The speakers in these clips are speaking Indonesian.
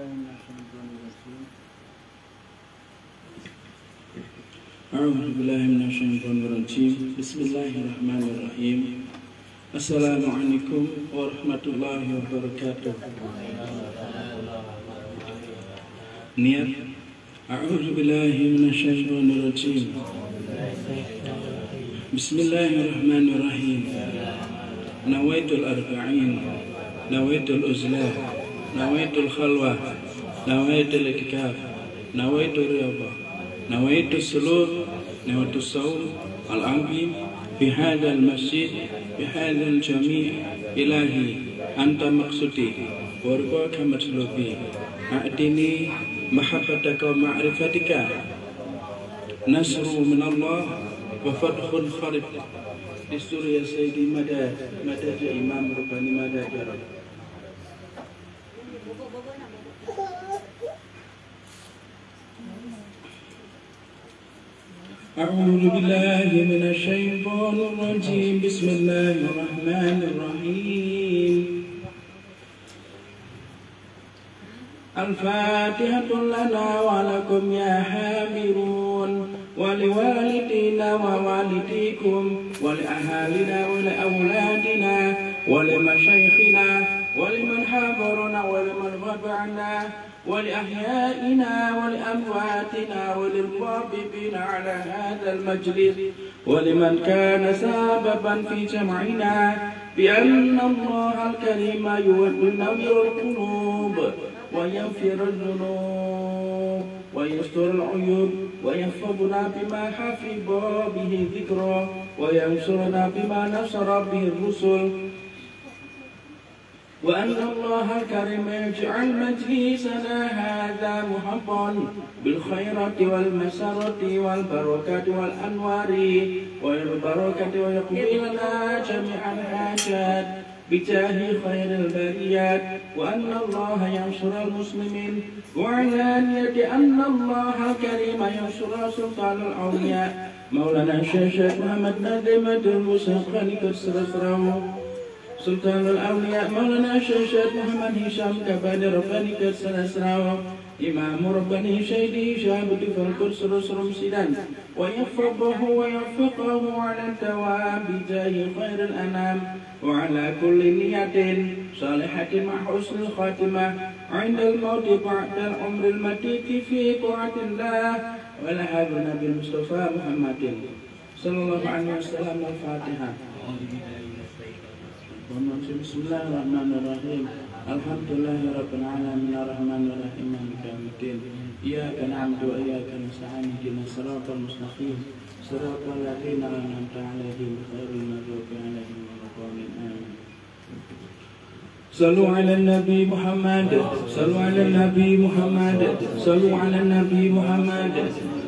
A'udzubillahiminasyaitonirrajim. Bismillahirrahmanirrahim. Assalamualaikum warahmatullahi wabarakatuh. Niat. A'udzubillahiminasyaitonirrajim. Bismillahirrahmanirrahim. Nawaitul arba'in, nawaitul uzlah, nawaitul khalwah, nawaitul itikaf, nawaitul riyadhah, nawaitul suluk, nawaitul saum al-azim fi hadzal masjid fi hadzal jami' ilahi anta maqsudi wa ridwaka matlubi a'tini mahabbataka wa ma'rifatika nasru min Allah wa fathul kharib Distur ya Sayyidi Madad ya Imam Rabbani Madad ya Rabb. A'udzu billahi minasy syaithanir rajim. Bismillahirrahmanirrahim. Al-Fatihatu lana wa lakum ya hamirun wa liwalidina wa walidikum wa li ahalina wa li awladina wa li masyayikhina wa liman hadarana wa liman ghabana wa li ahyaina wa li amwatina wa lil ghabibina ala hadzal majlis wa liman kana sababan fi jam'ina bi anna Allah al-karim yunawwirul qulub ويغفر الذنوب ويستر العيوب ويحفظنا بما حفظ به ذكره وينصرنا بما نصر به الرسل وأن الله الكريم يجعل مجلسنا هذا محبا بالخيرات والمسرة والبركات والأنوار والبركة ويقضي لنا جميع الحاجات بجاه خير البريات وأن الله ينصر المسلمين وعلانية أن الله الكريم ينصر سلطان الأولياء مولانا الشيخ محمد نادمة المسلم خليفة السرسراو سلطان الأولياء مولانا الشيخ محمد هشام كبادر خليفة السرسراو إمام رباني شيدي شابد فالكل سرسرم سيدان ويحفظه ويوفقه على الدوام بجاه خير الأنام وعلى كل نية صالحة مع حسن الخاتمة عند الموت بعد العمر المتيت في طاعة الله والحبنا بالمصطفى محمد صلى الله عليه وسلم. الفاتحة. بسم الله الرحمن الرحيم. Alhamdulillahi rabbil alamin arrahmanir rahim maliki yaumiddin iyyaka na'budu wa iyyaka nasta'in ihdinas siratal mustaqim siratal ladzina an'amta 'alaihim ghairil maghdubi 'alaihim waladdallin amin. Sallu 'alan nabi Muhammad, sallu 'alan nabi Muhammad, sallu 'alan nabi Muhammad.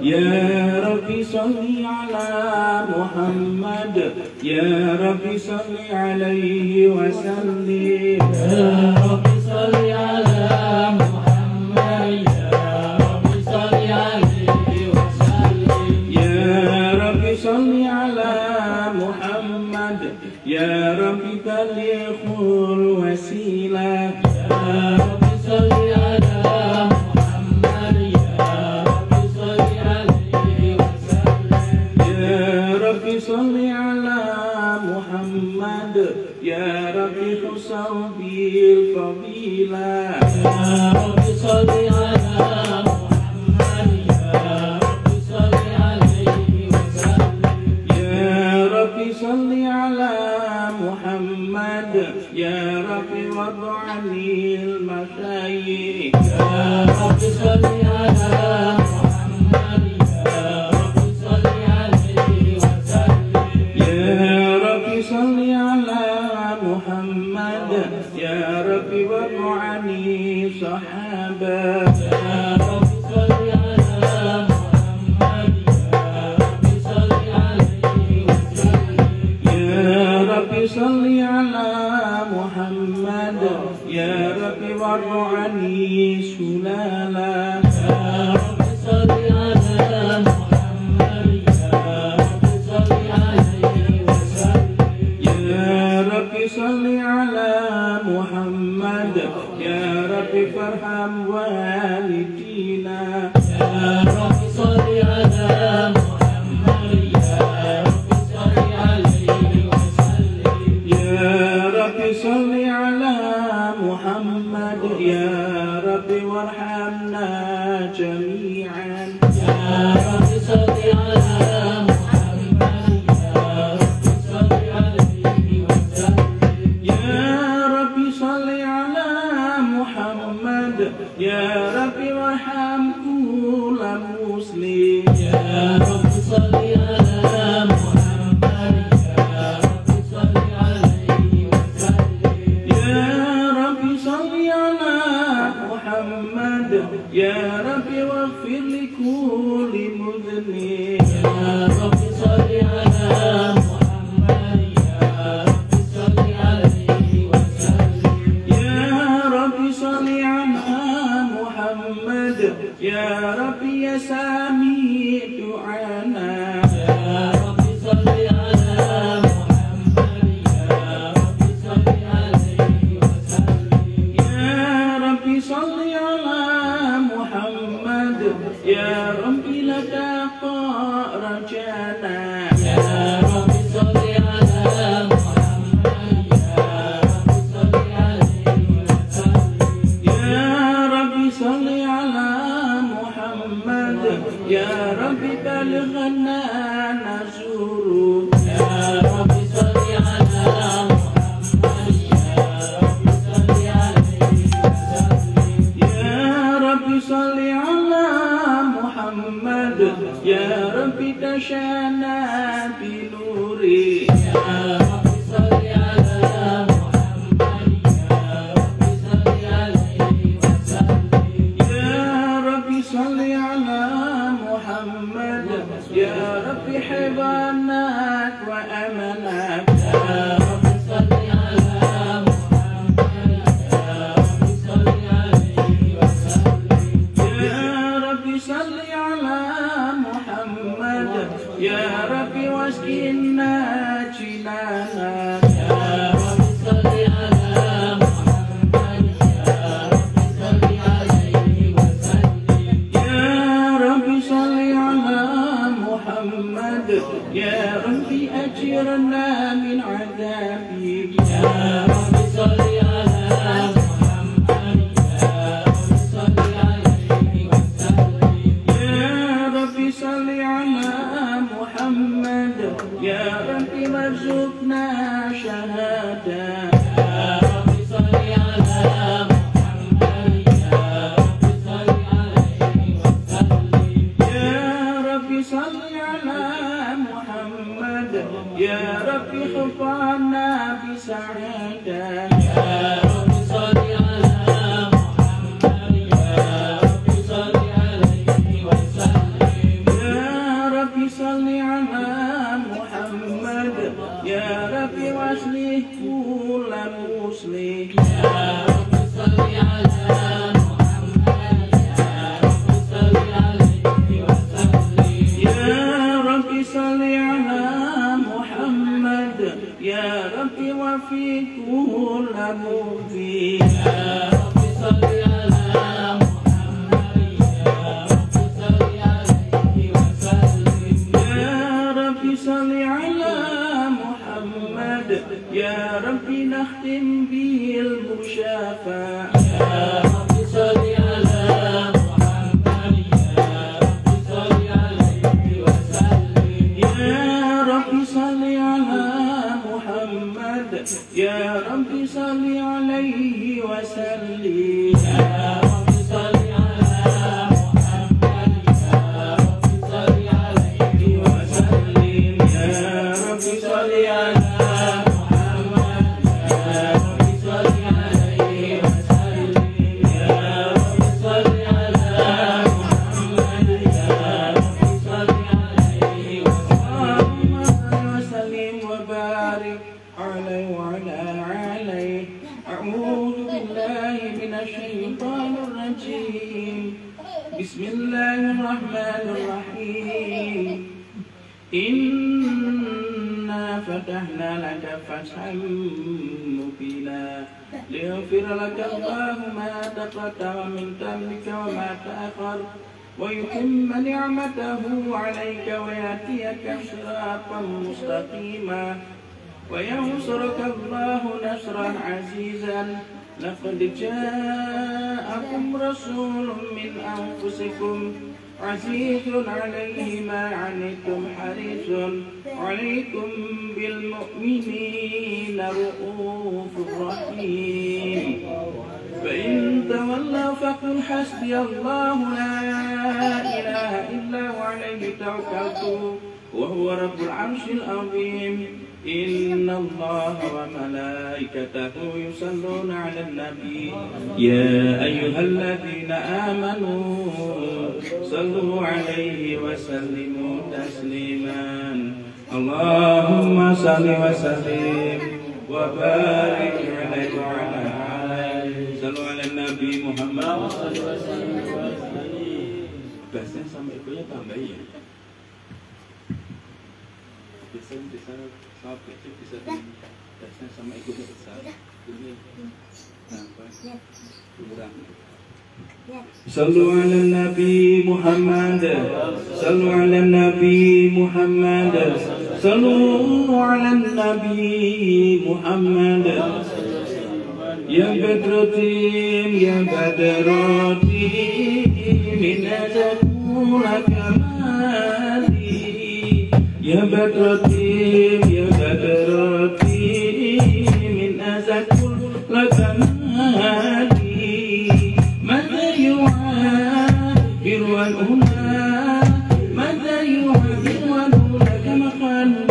Ya Rabbi salli 'ala Muhammad, ya Rabbi salli 'alaihi wa sallim. Ya Rabbi salli 'ala Muhammad, ya Rabbi salli 'alaihi wa sallim. Ya Rabbi salli 'ala Muhammad, ya Rabbi balighul wasilah. Ya Rabbi salli 'ala Muhammad, ya Rabbi salli 'alaihi wa sallim. Ya Rabbi salli 'ala Muhammad, ya Rabbi khusau bil fadilah. Ya Rabbi salli 'ala Muhammad, ya Rabbi salli 'alaihi wa sallim. Ya Rabbi salli 'ala Muhammad, ya Rabbi wad'anil masyayikh. Ya Rabbi salli 'ala Muhammad, ya Rabbi salli 'alaihi wa sallim. Ya Rabbi salli 'ala Muhammad, ya Rabbi wad'ani sahabah. Ya Rabbi salli 'ala Muhammad, ya Rabbi salli 'alaihi wa sallim. Ya Rabbi salli 'ala Muhammad, ya Rabbi wad'ani sulala. Ya Rabbi salli 'ala Muhammad, ya Rabbi salli 'alaihi wa sallim. Ya Rabbi salli 'ala Muhammad, ya Rabbi ربي فارحم والدينا يا رب صل على محمد يا رب صل عليه وسلم يا ربي صل على محمد يا ربي وارحمنا جميعا يا رب صل على محمد يا رب صل عليه وسلم يا ربي صل على محمد يا ربي وارحم كل مسلم يا رب صل على محمد يا رب صل عليه وسلم يا ربي صل على محمد يا ربي واغفر لكل مذنب يا رب صل على محمد يا رب صل عليه وسلم يا ربي صل على محمد يا ربي يا سامي دعانا يا رب صل على محمد يا رب صل عليه وسلم يا ربي صل على محمد يا ربي لتقى رجانا يا رب صل على محمد يا رب صل عليه وسلم يا ربي صل على محمد يا ربي بلغنا نزور يا رب صل على محمد يا رب صل عليه وسلم يا ربي صل على محمد يا ربي تشانا بنوري يا رب صل على محمد يا رب صل عليه وسلم يا ربي صل على محمد يا ربي حفظناك وأمناك يا رب صل على محمد يا رب صل عليه وسلم يا ربي صل على محمد يا ربي واسقنا جنانا يا رب صل على محمد يا رب صل عليه وسلم يا ربي صل على محمد يا ربي أجرنا من عذابك يا رب صل على محمد يا رب صل عليه وسلم يا ربي صل على محمد يا ربي وارزقنا شهادة يا رب صل على محمد يا رب صل عليه وسلم يا ربي صل على محمد يا ربي خفعنا بسعادة يا رب صل على محمد يا رب صل عليه وسلم يا ربي صل على محمد يا ربي واصلح كل مسلم يا رب صل على محمد يا رب صل عليه وسلم يا ربي صل على محمد يا ربي وفي كل مؤمن يا رب صل على محمد يا رب صل عليه وسلم يا ربي صل على محمد يا ربي نختم بالمشافى يا رب صل على محمد يا رب صل عليه وسلم يا ربي صل على محمد يا ربي صل عليه وسلم يا رب صل على محمد يا رب صل عليه وسلم يا ربي صل على محمد يا رب صل عليه وسلم يا رب صل على محمد يا رب صل عليه وسلم اللهم صل وسلم وبارك عليه وعلى عليه. أعوذ بالله من الشيطان الرجيم. بسم الله الرحمن الرحيم. إنا فتحنا لك فتحا مبينا ليغفر لك الله ما تقدم من ذنبك وما تأخر ويتم نعمته عليك ويأتيك صراطا مستقيما وينصرك الله نصرا عزيزا لقد جاءكم رسول من أنفسكم عزيز عليه ما عنتم حريص عليكم بالمؤمنين رؤوف رحيم فإن تولوا فقل حسبي الله لا إله إلا هو عليه توكلت وهو رب العرش العظيم إن الله وملائكته يصلون على النبي يا أيها الذين آمنوا صلوا عليه وسلموا تسليما اللهم صل وسلم وبارك عليه وعلى آله صلوا على النبي محمد bahasanya sama ibunya tambahin ya bisa sama kecil bisa bahasanya sama ibunya besar ini apa kurang صلوا على النبي محمد صلوا على النبي محمد صلوا على النبي محمد يا بدرتين يا بدرتين من تكون كمالي يا بدرتين يا بدرتين من أزكون كمالي متى يعبر والهنا متى يعبر والهنا كما قالوا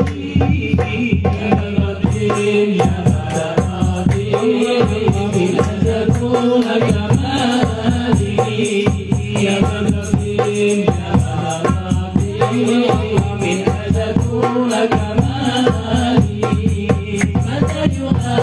يا بدرتين يا بدرتين من أزكون كمالي يا بدرتين يا بدرتين من أزكون كمالي متى يعبر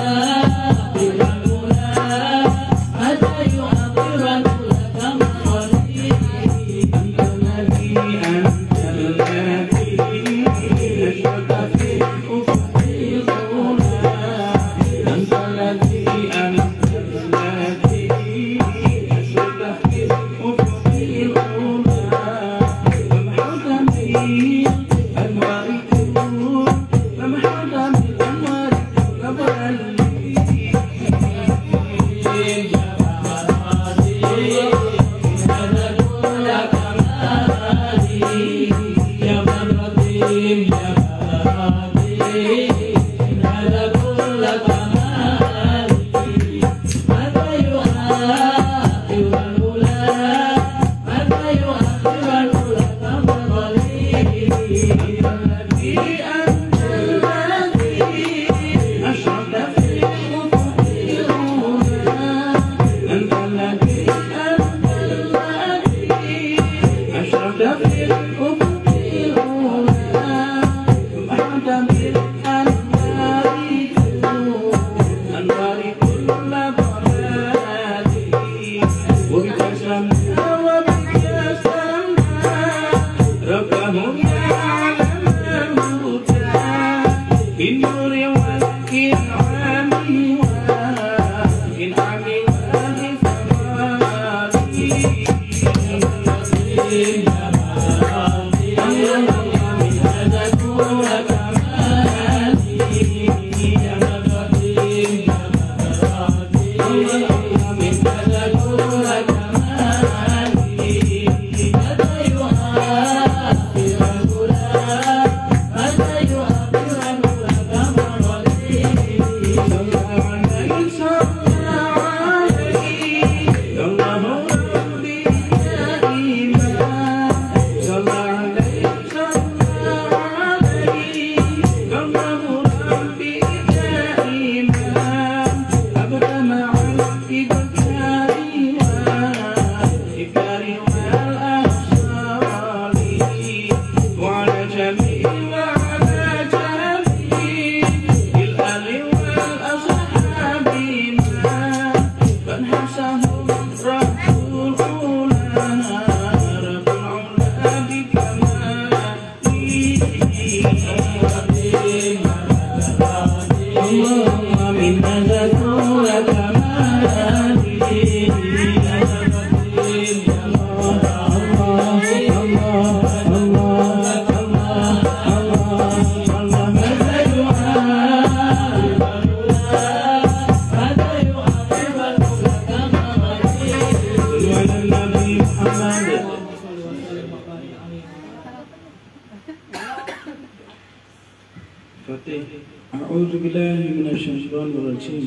minasyaitonir rajim.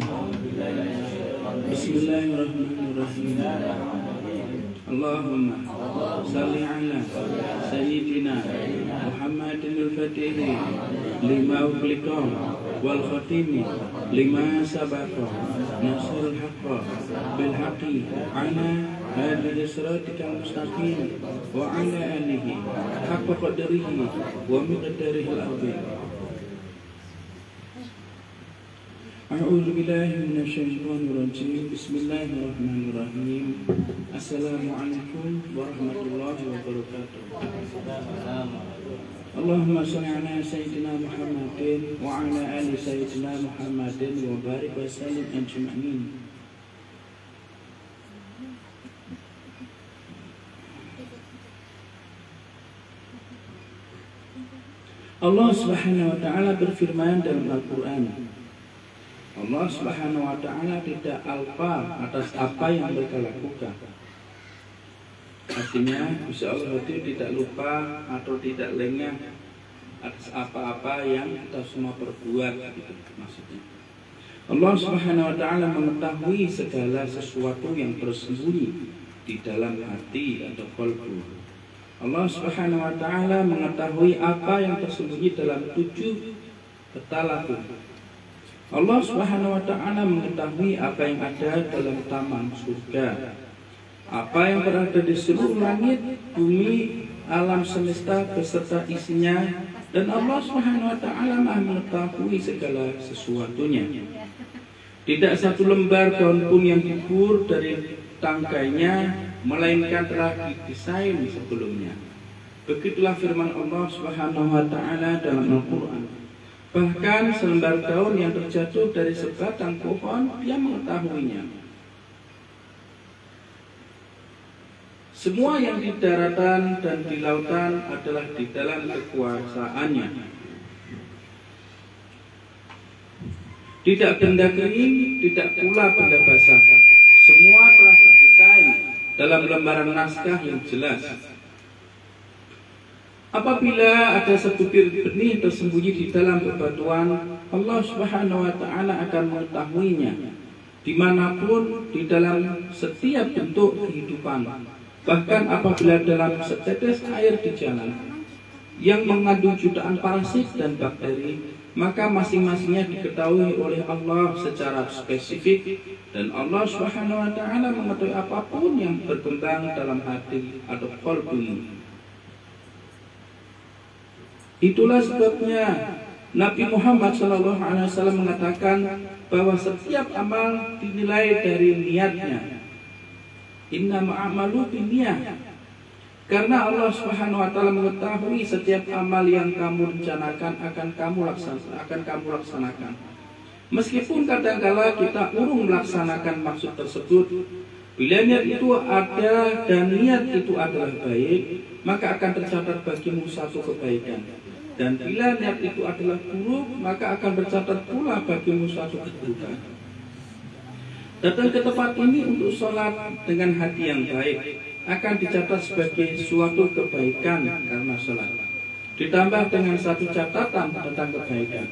Bismillahirrahmanirrahim. Allahumma salli ala sayyidina Muhammadin al-Fatih lima ughliqa wal khatimi lima sabaqa nasrul haqqa bil haqqi ala hadhihi siratikal mustaqim wa ala alihi haqqa qadrihi wa miqdarihi al-azim. A'udzu billahi minasyaitonir rajim. Bismillahirrahmanirrahim. Assalamualaikum warahmatullahi wabarakatuh. Allahumma shalli ala sayyidina Muhammadin wa ala ali sayyidina Muhammadin wa barik wa sallim ajma'in. Allah Subhanahu wa taala berfirman dalam Al-Qur'an. Allah Subhanahu wa ta'ala tidak alpa atas apa yang mereka lakukan. Artinya Gusti Allah itu tidak lupa atau tidak lengah atas apa-apa yang kita semua perbuat, gitu maksudnya. Allah Subhanahu wa ta'ala mengetahui segala sesuatu yang tersembunyi di dalam hati atau qalbu. Allah Subhanahu wa ta'ala mengetahui apa yang tersembunyi dalam 7 peta langit. Allah Subhanahu wa ta'ala mengetahui apa yang ada dalam taman surga, apa yang berada di seluruh langit, bumi, alam semesta beserta isinya, dan Allah Subhanahu wa ta'ala Maha mengetahui segala sesuatunya. Tidak satu lembar daun pun yang gugur dari tangkainya, melainkan telah didesain sebelumnya. Begitulah firman Allah Subhanahu wa ta'ala dalam Al-Quran. Bahkan selembar daun yang terjatuh dari sebatang pohon, Dia mengetahuinya. Semua yang di daratan dan di lautan adalah di dalam kekuasaannya. Tidak benda kering, tidak pula benda basah. Semua telah didesain dalam lembaran naskah yang jelas. Apabila ada sebutir benih tersembunyi di dalam bebatuan, Allah Subhanahu wa ta'ala akan mengetahuinya dimanapun di dalam setiap bentuk kehidupan. Bahkan apabila dalam setetes air di jalan yang mengandung jutaan parasit dan bakteri, maka masing-masingnya diketahui oleh Allah secara spesifik, dan Allah Subhanahu wa ta'ala mengetahui apapun yang berkembang dalam hati atau qalbu. Itulah sebabnya Nabi Muhammad SAW mengatakan bahwa setiap amal dinilai dari niatnya. Innama a'malu binniyah. Karena Allah Subhanahu wa ta'ala mengetahui setiap amal yang kamu rencanakan akan kamu laksanakan. Meskipun kadang-kala kita urung melaksanakan maksud tersebut, bila niat itu ada dan niat itu adalah baik, maka akan tercatat bagimu satu kebaikan. Dan bila niat itu adalah buruk, maka akan tercatat pula bagimu suatu keburukan. Datang ke tempat ini untuk sholat dengan hati yang baik akan dicatat sebagai suatu kebaikan karena sholat. Ditambah dengan satu catatan tentang kebaikan,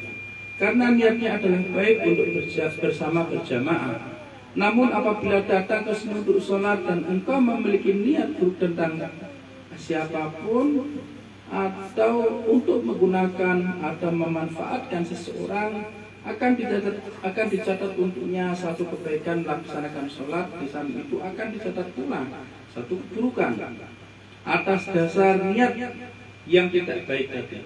karena niatnya adalah baik untuk bersama berjamaah. Namun apabila datang ke sini untuk sholat dan engkau memiliki niat buruk tentang siapapun, atau untuk menggunakan atau memanfaatkan seseorang, akan dicatat untuknya satu kebaikan melaksanakan sholat. Di samping itu akan dicatat pula satu keburukan atas dasar niat yang tidak baik tadi.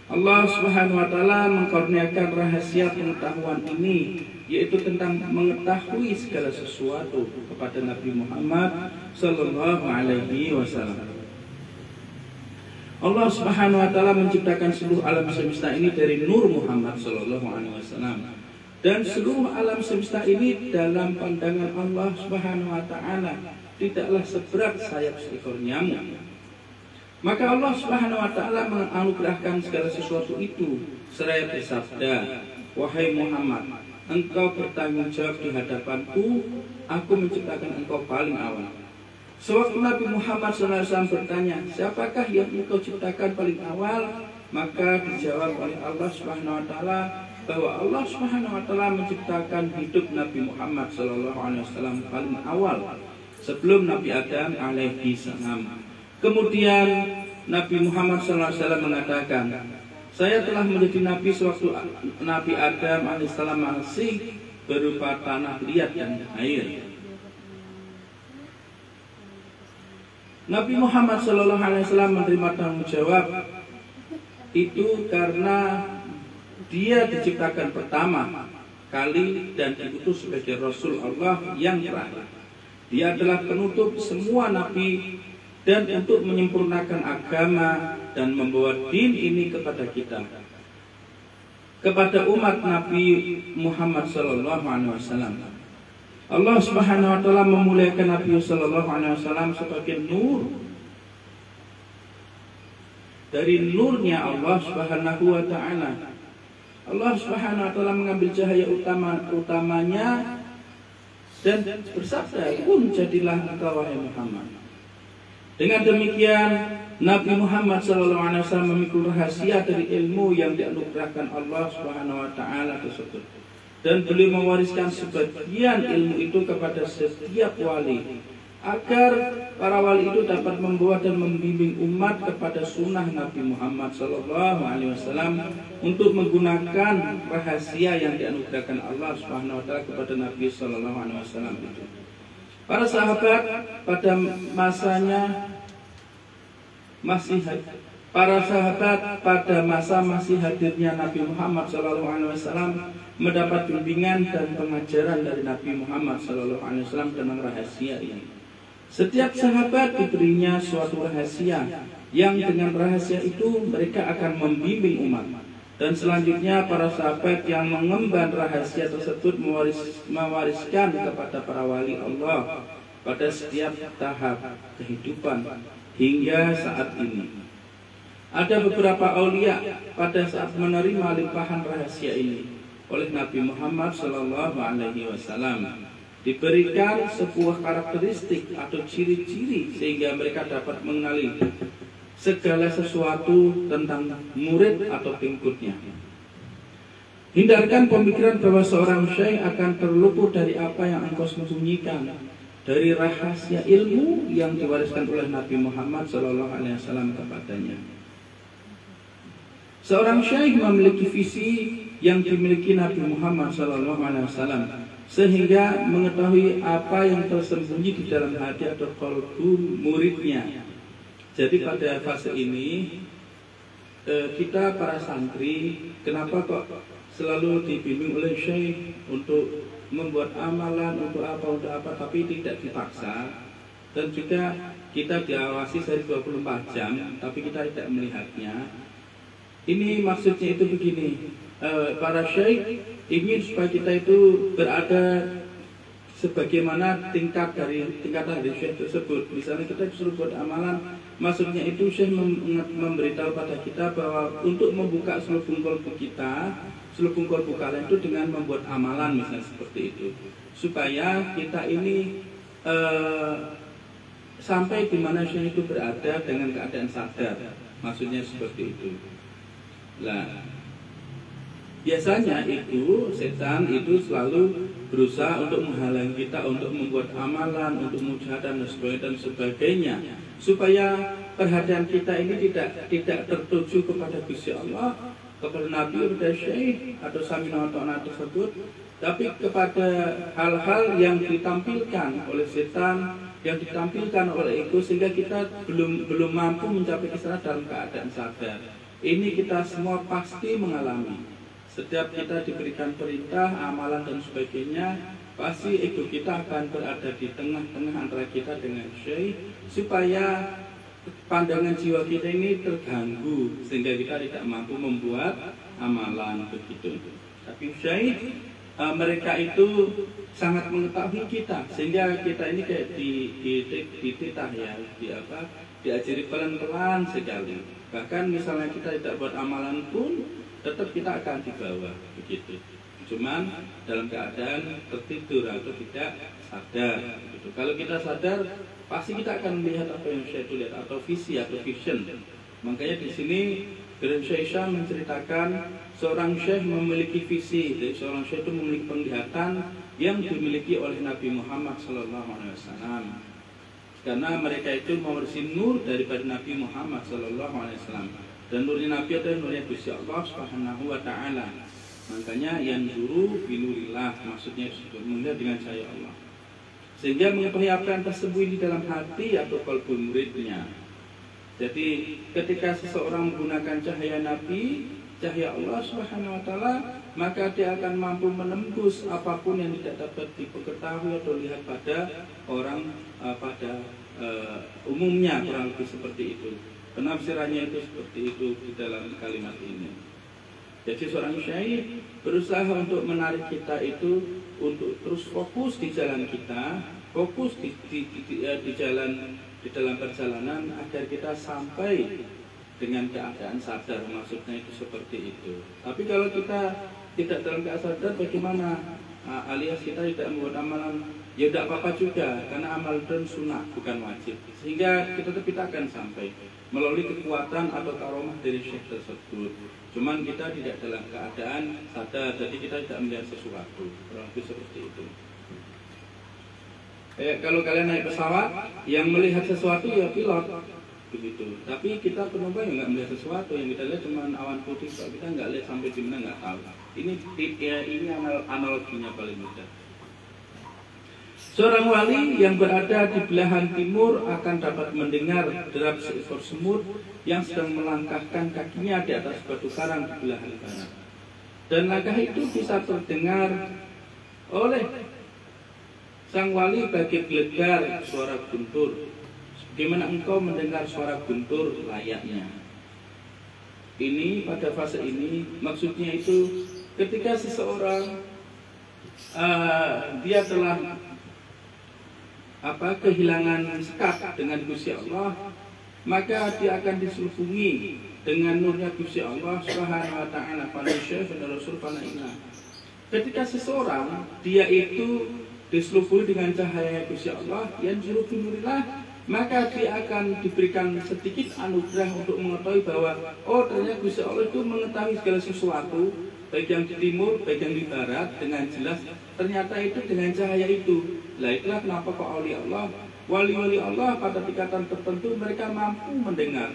Allah Subhanahu wa ta'ala mengkurniakan rahasia pengetahuan ini, yaitu tentang mengetahui segala sesuatu kepada Nabi Muhammad sallallahu alaihi wasallam. Allah Subhanahu wa ta'ala menciptakan seluruh alam semesta ini dari nur Muhammad sallallahu alaihi wasallam, dan seluruh alam semesta ini dalam pandangan Allah Subhanahu wa ta'ala tidaklah seberat sayap seekor nyamuk. Maka Allah Subhanahu wa ta'ala menganugerahkan segala sesuatu itu seraya bersabda, "Wahai Muhammad, engkau bertanggung jawab di hadapanku, aku menciptakan engkau paling awal." Sewaktu Nabi Muhammad SAW bertanya, siapakah yang engkau ciptakan paling awal? Maka dijawab oleh Allah Subhanahu wa ta'ala bahwa Allah Subhanahu wa taala menciptakan hidup Nabi Muhammad sallallahu alaihi wasallam paling awal sebelum Nabi Adam alaihi salam. Kemudian Nabi Muhammad sallallahu alaihi wasallam mengatakan, saya telah menjadi nabi sewaktu Nabi Adam alaihi salam masih berupa tanah liat dan air. Nabi Muhammad sallallahu alaihi wasallam menerima tanggung jawab itu karena dia diciptakan pertama kali dan diutus sebagai Rasul Allah yang terakhir. Dia adalah penutup semua nabi dan untuk menyempurnakan agama dan membawa din ini kepada kita, kepada umat Nabi Muhammad sallallahu alaihi wasallam. Allah Subhanahu wa taala memuliakan Nabi sallallahu alaihi wasallam sebagai nur. Dari nurnya Allah Subhanahu wa taala, Allah Subhanahu wa taala mengambil cahaya utamanya dan bersabda, "Kun jadilah engkau wahai Muhammad." Dengan demikian Nabi Muhammad SAW memikul rahasia dari ilmu yang dianugerahkan Allah Subhanahu wa taala tersebut. Dan beliau mewariskan sebagian ilmu itu kepada setiap wali, agar para wali itu dapat membawa dan membimbing umat kepada sunnah Nabi Muhammad SAW untuk menggunakan rahasia yang dianugerahkan Allah Subhanahu wa taala kepada Nabi SAW itu. Para sahabat pada masanya pada masa masih hadirnya Nabi Muhammad SAW mendapat bimbingan dan pengajaran dari Nabi Muhammad SAW tentang rahasia ini. Setiap sahabat diberinya suatu rahasia yang dengan rahasia itu mereka akan membimbing umat. Dan selanjutnya para sahabat yang mengemban rahasia tersebut mewariskan kepada para wali Allah pada setiap tahap kehidupan hingga saat ini. Ada beberapa aulia pada saat menerima limpahan rahasia ini oleh Nabi Muhammad SAW diberikan sebuah karakteristik atau ciri-ciri sehingga mereka dapat mengenali segala sesuatu tentang murid atau pengikutnya. Hindarkan pemikiran bahwa seorang syekh akan terluput dari apa yang engkau sembunyikan dari rahasia ilmu yang diwariskan oleh Nabi Muhammad SAW kepadanya. Seorang syekh memiliki visi yang dimiliki Nabi Muhammad SAW, sehingga mengetahui apa yang tersembunyi di dalam hati atau qalbu muridnya. Jadi pada fase ini kita para santri, kenapa kok selalu dibimbing oleh syekh untuk membuat amalan untuk apa, tapi tidak dipaksa, dan juga kita diawasi sehari 24 jam, tapi kita tidak melihatnya. Ini maksudnya itu begini, para syekh ingin supaya kita itu berada sebagaimana tingkatan dari syekh tersebut. Misalnya kita disuruh buat amalan, maksudnya itu syekh memberitahu pada kita bahwa untuk membuka selubung kolbu kita, selubung kolbu kalian itu dengan membuat amalan, misalnya seperti itu, supaya kita ini sampai di mana syekh itu berada dengan keadaan sadar. Maksudnya seperti itu. Nah, biasanya itu setan itu selalu berusaha untuk menghalangi kita untuk membuat amalan, untuk mujahadah dan sebagainya, supaya perhatian kita ini tidak tertuju kepada Gusti Allah, kepada Nabi, kepada Syekh atau Samina atau anak tersebut, tapi kepada hal-hal yang ditampilkan oleh setan, yang ditampilkan oleh ego, sehingga kita belum mampu mencapai kesana dalam keadaan sadar. Ini kita semua pasti mengalami. Setiap kita diberikan perintah, amalan dan sebagainya, pasti ego kita akan berada di tengah-tengah antara kita dengan syekh, supaya pandangan jiwa kita ini terganggu sehingga kita tidak mampu membuat amalan begitu. Tapi syekh mereka itu sangat mengetahui kita, sehingga kita ini kayak dititah ya, diajari pelan-pelan sekali. Bahkan misalnya kita tidak buat amalan pun tetap kita akan dibawa begitu. Cuman dalam keadaan tertidur atau tidak sadar gitu. Kalau kita sadar, pasti kita akan melihat apa yang saya lihat, atau visi atau vision. Makanya di sini Guru Syekh menceritakan seorang syekh memiliki visi, jadi seorang syekh itu memiliki penglihatan yang dimiliki oleh Nabi Muhammad SAW. Karena mereka itu mewarisi nur daripada Nabi Muhammad SAW. Dan nurnya Nabi adalah nurnya Gusti Allah Subhanahu wa Ta'ala. Makanya yang zuru binurillah, maksudnya melihat dengan cahaya Allah. Sehingga mengetahui apa yang tersembunyi di dalam hati atau kalbu muridnya. Jadi ketika seseorang menggunakan cahaya Nabi, cahaya Allah Subhanahu wa Ta'ala, maka dia akan mampu menembus apapun yang tidak dapat diketahui atau lihat pada orang umumnya, kurang lebih seperti itu. Penafsirannya itu seperti itu di dalam kalimat ini. Jadi seorang syekh berusaha untuk menarik kita itu untuk terus fokus di jalan kita, fokus di jalan, di dalam perjalanan agar kita sampai dengan keadaan sadar, maksudnya itu seperti itu. Tapi kalau kita tidak dalam keadaan sadar, bagaimana? Alias kita tidak membuat amalan, ya tidak apa-apa juga, karena amal dan sunnah bukan wajib. Sehingga kita akan sampai melalui kekuatan atau karomah dari syekh tersebut. Cuman kita tidak dalam keadaan sadar, jadi kita tidak melihat sesuatu. Kurang lebih seperti itu. Kalau kalian naik pesawat, yang melihat sesuatu ya pilot, begitu. Tapi kita penumpang nggak melihat sesuatu, yang kita lihat cuma awan putih, kita nggak lihat sampai di mana, nggak tahu. Ini analoginya paling mudah. Seorang wali yang berada di belahan timur akan dapat mendengar derap seekor semut yang sedang melangkahkan kakinya di atas batu karang di belahan barat. Dan langkah itu bisa terdengar oleh sang wali bagi gelegar suara guntur. Bagaimana engkau mendengar suara guntur layaknya? Ini pada fase ini maksudnya itu ketika seseorang dia telah kehilangan sekat dengan Gusti Allah, maka dia akan diselubungi dengan nurnya Gusti Allah Subhanahu wa Ta'ala. Ketika seseorang dia itu diselubungi dengan cahaya Gusti Allah yang nurillah, maka dia akan diberikan sedikit anugerah untuk mengetahui bahwa oh ternyata Gusti Allah itu mengetahui segala sesuatu, baik yang di timur, baik yang di barat, dengan jelas. Ternyata itu dengan cahaya itu. Nah itulah kenapa kok wali-wali Allah pada tingkatan tertentu mereka mampu mendengar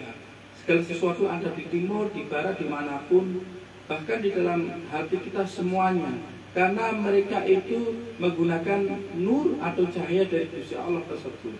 segala sesuatu ada di timur, di barat, dimanapun, bahkan di dalam hati kita semuanya. Karena mereka itu menggunakan nur atau cahaya dari Gusti Allah tersebut.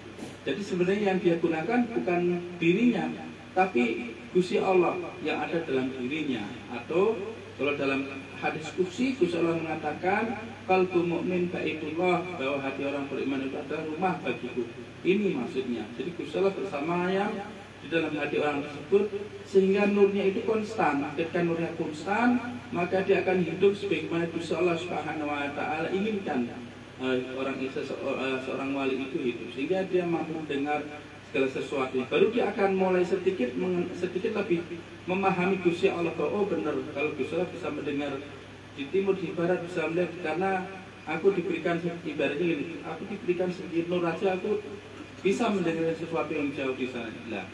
Jadi sebenarnya yang dia gunakan bukan dirinya, tapi Gusti Allah yang ada dalam dirinya. Atau kalau dalam hadis qudsi, Gusti Allah mengatakan, qalbu mu'min baitullah, bahwa hati orang beriman itu adalah rumah bagiku. Ini maksudnya. Jadi Gusti Allah bersama yang di dalam hati orang tersebut, sehingga nurnya itu konstan. Ketika nurnya konstan, maka dia akan hidup sebagaimana Gusti Allah Subhanahu wa Ta'ala inginkan seorang wali itu hidup, sehingga dia mampu mendengar segala sesuatu. Baru dia akan mulai sedikit lebih memahami Gusti Allah. Oh benar, kalau Gusti Allah bisa mendengar di timur, di barat, bisa melihat, karena aku diberikan ibaratnya ini, aku diberikan sedikit nur aja, aku bisa mendengar sesuatu yang jauh di sana. Nah,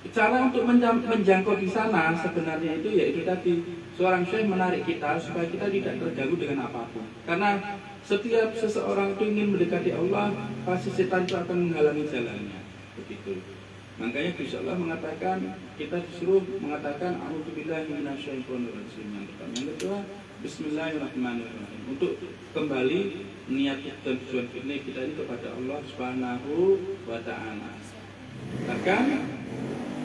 cara untuk menjangkau di sana sebenarnya itu yaitu tadi, seorang syekh menarik kita supaya kita tidak terganggu dengan apapun. Karena setiap seseorang itu ingin mendekati Allah, pasti setan itu akan menghalangi jalannya. Begitu. Makanya Gusti Allah mengatakan, kita disuruh mengatakan a'udzubillahi minasyaitonirrajim. Yang kedua, bismillahirrahmanirrahim. Untuk kembali niat dan tujuan kita ini kepada Allah Subhanahu wa Ta'ala. Bahkan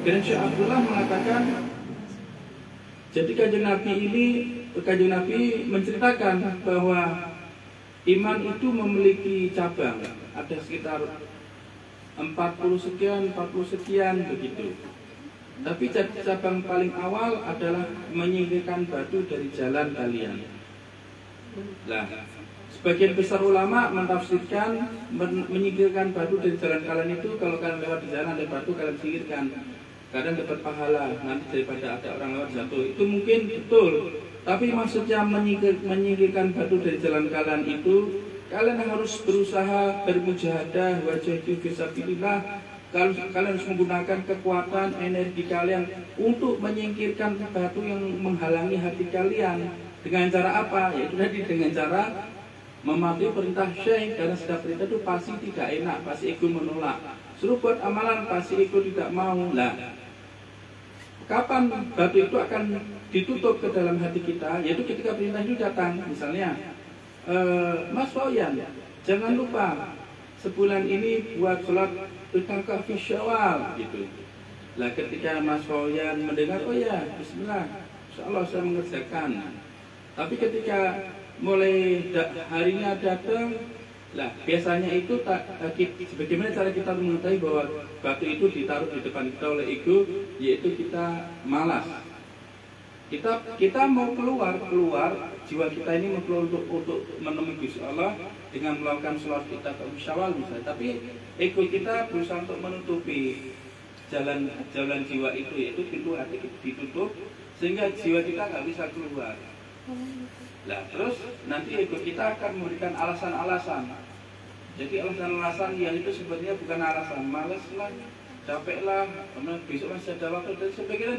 Syekh Abdullah mengatakan, jadi kanjeng Nabi menceritakan bahwa iman itu memiliki cabang, ada sekitar 40 sekian begitu. Tapi cabang paling awal adalah menyingkirkan batu dari jalan kalian. Nah, sebagian besar ulama mentafsirkan menyingkirkan batu dari jalan kalian itu, kalau kalian lewat di jalan ada batu, kalian singkirkan, kadang dapat pahala nanti daripada ada orang lewat jatuh. Itu mungkin betul. Tapi maksudnya menyingkirkan batu dari jalan kalian itu, kalian harus berusaha bermujahadah wajah fisabilillah Kalau kalian harus menggunakan kekuatan energi kalian untuk menyingkirkan batu yang menghalangi hati kalian. Dengan cara apa? Yaitu tadi dengan cara mematuhi perintah syekh, karena setiap perintah itu pasti tidak enak, pasti ego menolak. Suruh buat amalan, pasti ego tidak mau. Nah, kapan batu itu akan ditutup ke dalam hati kita? Yaitu ketika perintah itu datang. Misalnya, Mas Wayan, jangan lupa sebulan ini buat sholat itikaf fi Syawal gitu. Lah ketika Mas Wayan mendengar, oh ya, Bismillah, insyaallah saya mengerjakan. Tapi ketika mulai harinya datang, lah biasanya itu sebagaimana cara kita mengetahui bahwa batu itu ditaruh di depan kita oleh ego, yaitu kita malas. Kita mau keluar, jiwa kita ini mau keluar untuk menemui Gusti Allah dengan melakukan sholat itikaf Syawal misalnya. Tapi ego kita berusaha untuk menutupi jalan jiwa itu, yaitu pintu hati ditutup sehingga jiwa kita nggak bisa keluar. Nah, terus nanti ego kita akan memberikan alasan-alasan. Jadi alasan-alasan yang itu sebenarnya bukan alasan, malas lah, capek lah, besok masih ada waktu dan sebagainya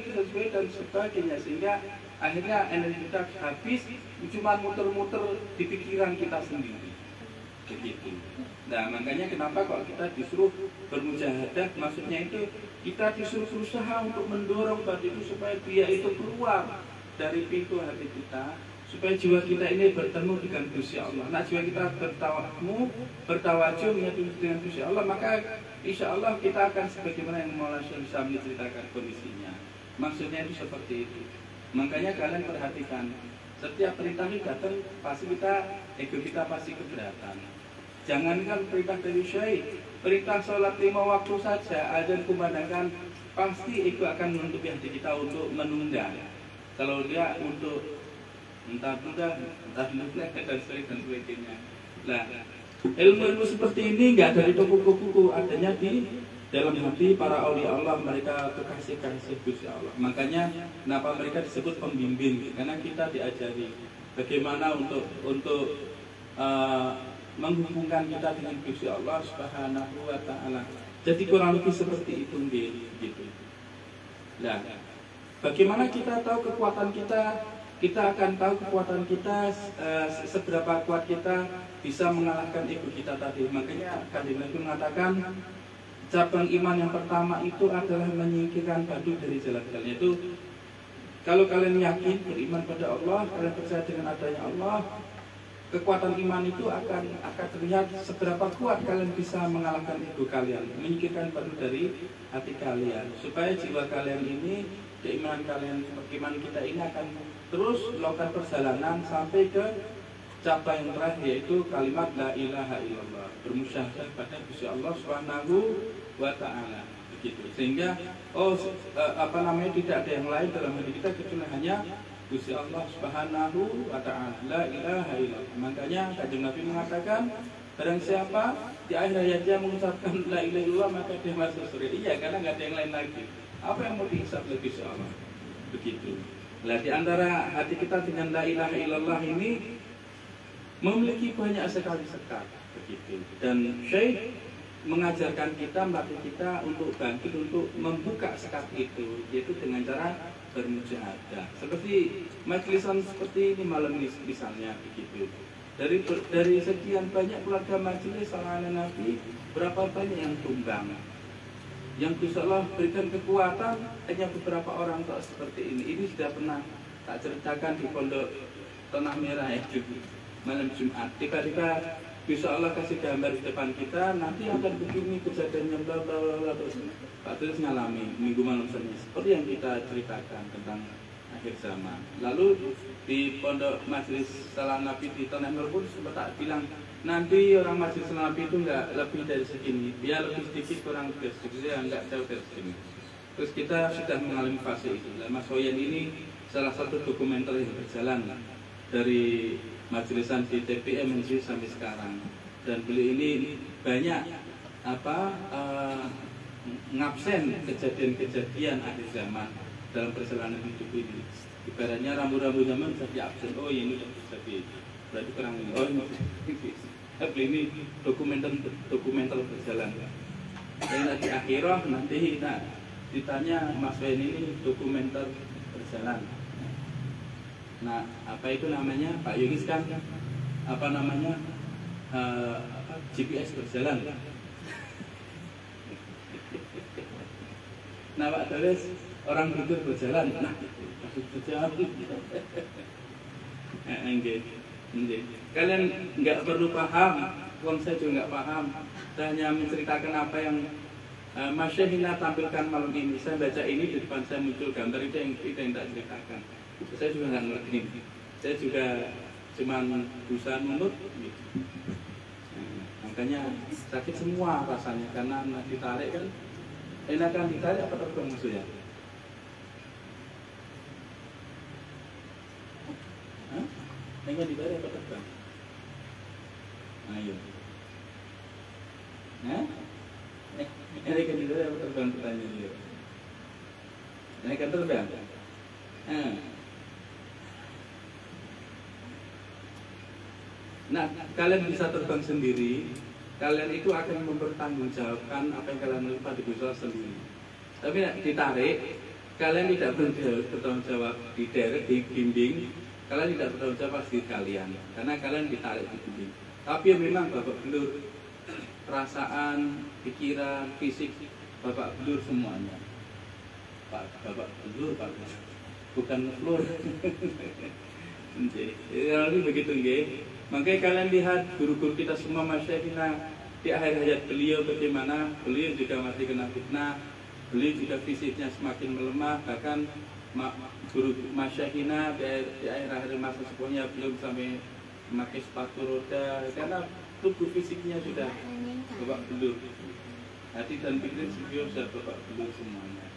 dan sebagainya, sehingga akhirnya energi kita habis cuma muter-muter di pikiran kita sendiri. Begitu. Nah, makanya kenapa kalau kita disuruh bermujahadah, maksudnya itu kita disuruh berusaha untuk mendorong batu itu supaya dia itu keluar dari pintu hati kita, supaya jiwa kita ini bertemu dengan Gusti Allah. Nah, jiwa kita bertawajuh dengan Gusti Allah, maka insya Allah kita akan sebagaimana yang Maulana Syekh bisa menceritakan kondisinya. Maksudnya itu seperti itu. Makanya kalian perhatikan, setiap perintah itu datang, pasti ego kita pasti keberatan. Jangankan perintah dari Syekh, perintah sholat 5 waktu saja, azan kumandangkan, pasti ego akan menutupi hati kita untuk menunda. Kalau dia untuk entah lupa dan sebagainya. Nah, ilmu seperti ini nggak dari buku-buku, adanya di dalam hati para aulia Allah, mereka kekasih Gusti Allah. Makanya kenapa mereka disebut pembimbing, karena kita diajari bagaimana untuk menghubungkan kita dengan Gusti Allah Subhanahu wa taala. Jadi kurang lebih seperti itu gitu. Nah, bagaimana kita tahu kekuatan kita? Kita akan tahu kekuatan kita, seberapa kuat kita bisa mengalahkan ego kita tadi. Makanya Kanjeng Nabi mengatakan cabang iman yang pertama itu adalah menyingkirkan batu dari jalan kalian. Itu kalau kalian yakin beriman pada Allah, kalian percaya dengan adanya Allah, kekuatan iman itu akan terlihat seberapa kuat kalian bisa mengalahkan ego kalian, menyingkirkan batu dari hati kalian, supaya jiwa kalian ini, keimanan kalian, iman kita ini akan terus melakukan perjalanan sampai ke cabang yang terakhir, yaitu kalimat la ilaha illallah, bermusyahadah pada Gusti Allah Subhanahu wa taala. Begitu. Sehingga tidak ada yang lain dalam hati kita kecuali hanya Gusti Allah Subhanahu wa taala. La ilaha illallah. Makanya Kanjeng Nabi mengatakan, barang siapa di akhir hayatnya mengucapkan la ilaha illallah maka dia masuk surga. Iya, karena nggak ada yang lain lagi. Apa yang mau dihisab oleh Gusti Allah? Begitu. Nah, di antara hati kita dengan la ilaha illallah ini memiliki banyak sekali sekat, begitu. Dan Syekh mengajarkan kita, melatih kita untuk bangkit, untuk membuka sekat itu, yaitu dengan cara bermujahadah. Seperti majlisan seperti ini malam ini misalnya, begitu. Dari sekian banyak keluarga majelis salawat Nabi, berapa banyak yang tumbang? Yang Gusti Allah berikan kekuatan hanya beberapa orang tok seperti ini. Ini sudah pernah tak ceritakan di Pondok Tanah Merah itu malam Jumat. Tiba-tiba Gusti Allah kasih gambar di depan kita, nanti akan begini kejadiannya bla bla bla, terus Pak Tulis ngalami minggu malam Senin seperti yang kita ceritakan tentang akhir zaman. Lalu di Pondok Majelis Salam Nabi di Tanah Merah pun sempat tak bilang, nanti orang Majelis Salam Nabi itu nggak lebih dari segini, dia lebih sedikit, kurang dari sedikit, ya nggak jauh dari segini. Terus kita sudah mengalami fase itu. Dan Mas Wayan ini salah satu dokumenter yang berjalan dari majelisan di TPM sampai sekarang. Dan beliau ini banyak ngabsen kejadian-kejadian akhir zaman dalam perjalanan hidup ini. Ibaratnya rambu-rambu zaman bisa diabsen. Oh ini jadi berarti kurang ini. Oh ini dokumenter berjalan. Yang di akhirah nanti ditanya Mas Ben ini dokumenter berjalan. Nah, apa itu namanya Pak Yugis kan? Apa namanya GPS berjalan. Nah Pak Doles orang tidur berjalan. Nah, berjalan. Kalian nggak perlu paham, saya juga nggak paham. Saya hanya menceritakan apa yang Mas Syahina tampilkan malam ini. Saya baca ini di depan saya muncul gambar itu yang tak ceritakan. Saya juga nggak ngerti. Saya juga cuma berusaha nunut. Makanya sakit semua rasanya karena ditarik kan. Enakan ditarik apa terbang maksudnya? Hah? Enakan ditarik apa terbang? Ayo. Hah? Enakan ditarik apa terbang pertanyaan dia? Enakan terbang? Nah, kalian bisa terbang sendiri. Kalian itu akan mempertanggungjawabkan apa yang kalian lupa di Gusol sendiri. Tapi ditarik, kalian tidak bertanggung jawab di derek, di bimbing. Kalian tidak bertanggung jawab pasti kalian, karena kalian ditarik di bimbing. Tapi memang babak belur, perasaan, pikiran, fisik, babak belur semuanya. Babak belur, Pak, bukan ngelur. Jadi begitu, nggih. Makanya kalian lihat guru-guru kita semua Mas Syahina di akhir hayat beliau bagaimana beliau juga masih kena fitnah, beliau juga fisiknya semakin melemah, bahkan guru Mas Syahina di akhir masa sepuhnya belum sampai memakai sepatu roda karena tubuh fisiknya sudah babak belur. Hati dan pikiran beliau sudah babak belur semuanya.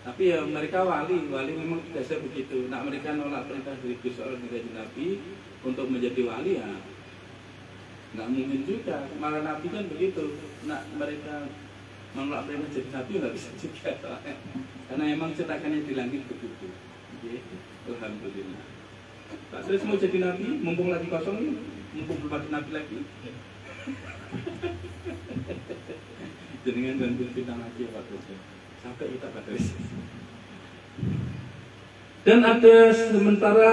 Tapi ya mereka wali memang biasa begitu. Nak mereka nolak perintah dari Gusti Allah dan Nabi untuk menjadi wali ya nggak mungkin juga. Malah Nabi kan begitu. Nak mereka menolak perintah jadi Nabi nggak bisa juga. Karena emang cetakannya di langit begitu. Alhamdulillah. Pak Sres mau jadi Nabi, mumpung lagi kosong ini, mumpung belum ada Nabi lagi. Jenengan dan bintang lagi ya Pak Sres. Sampai kita pada dan ada sementara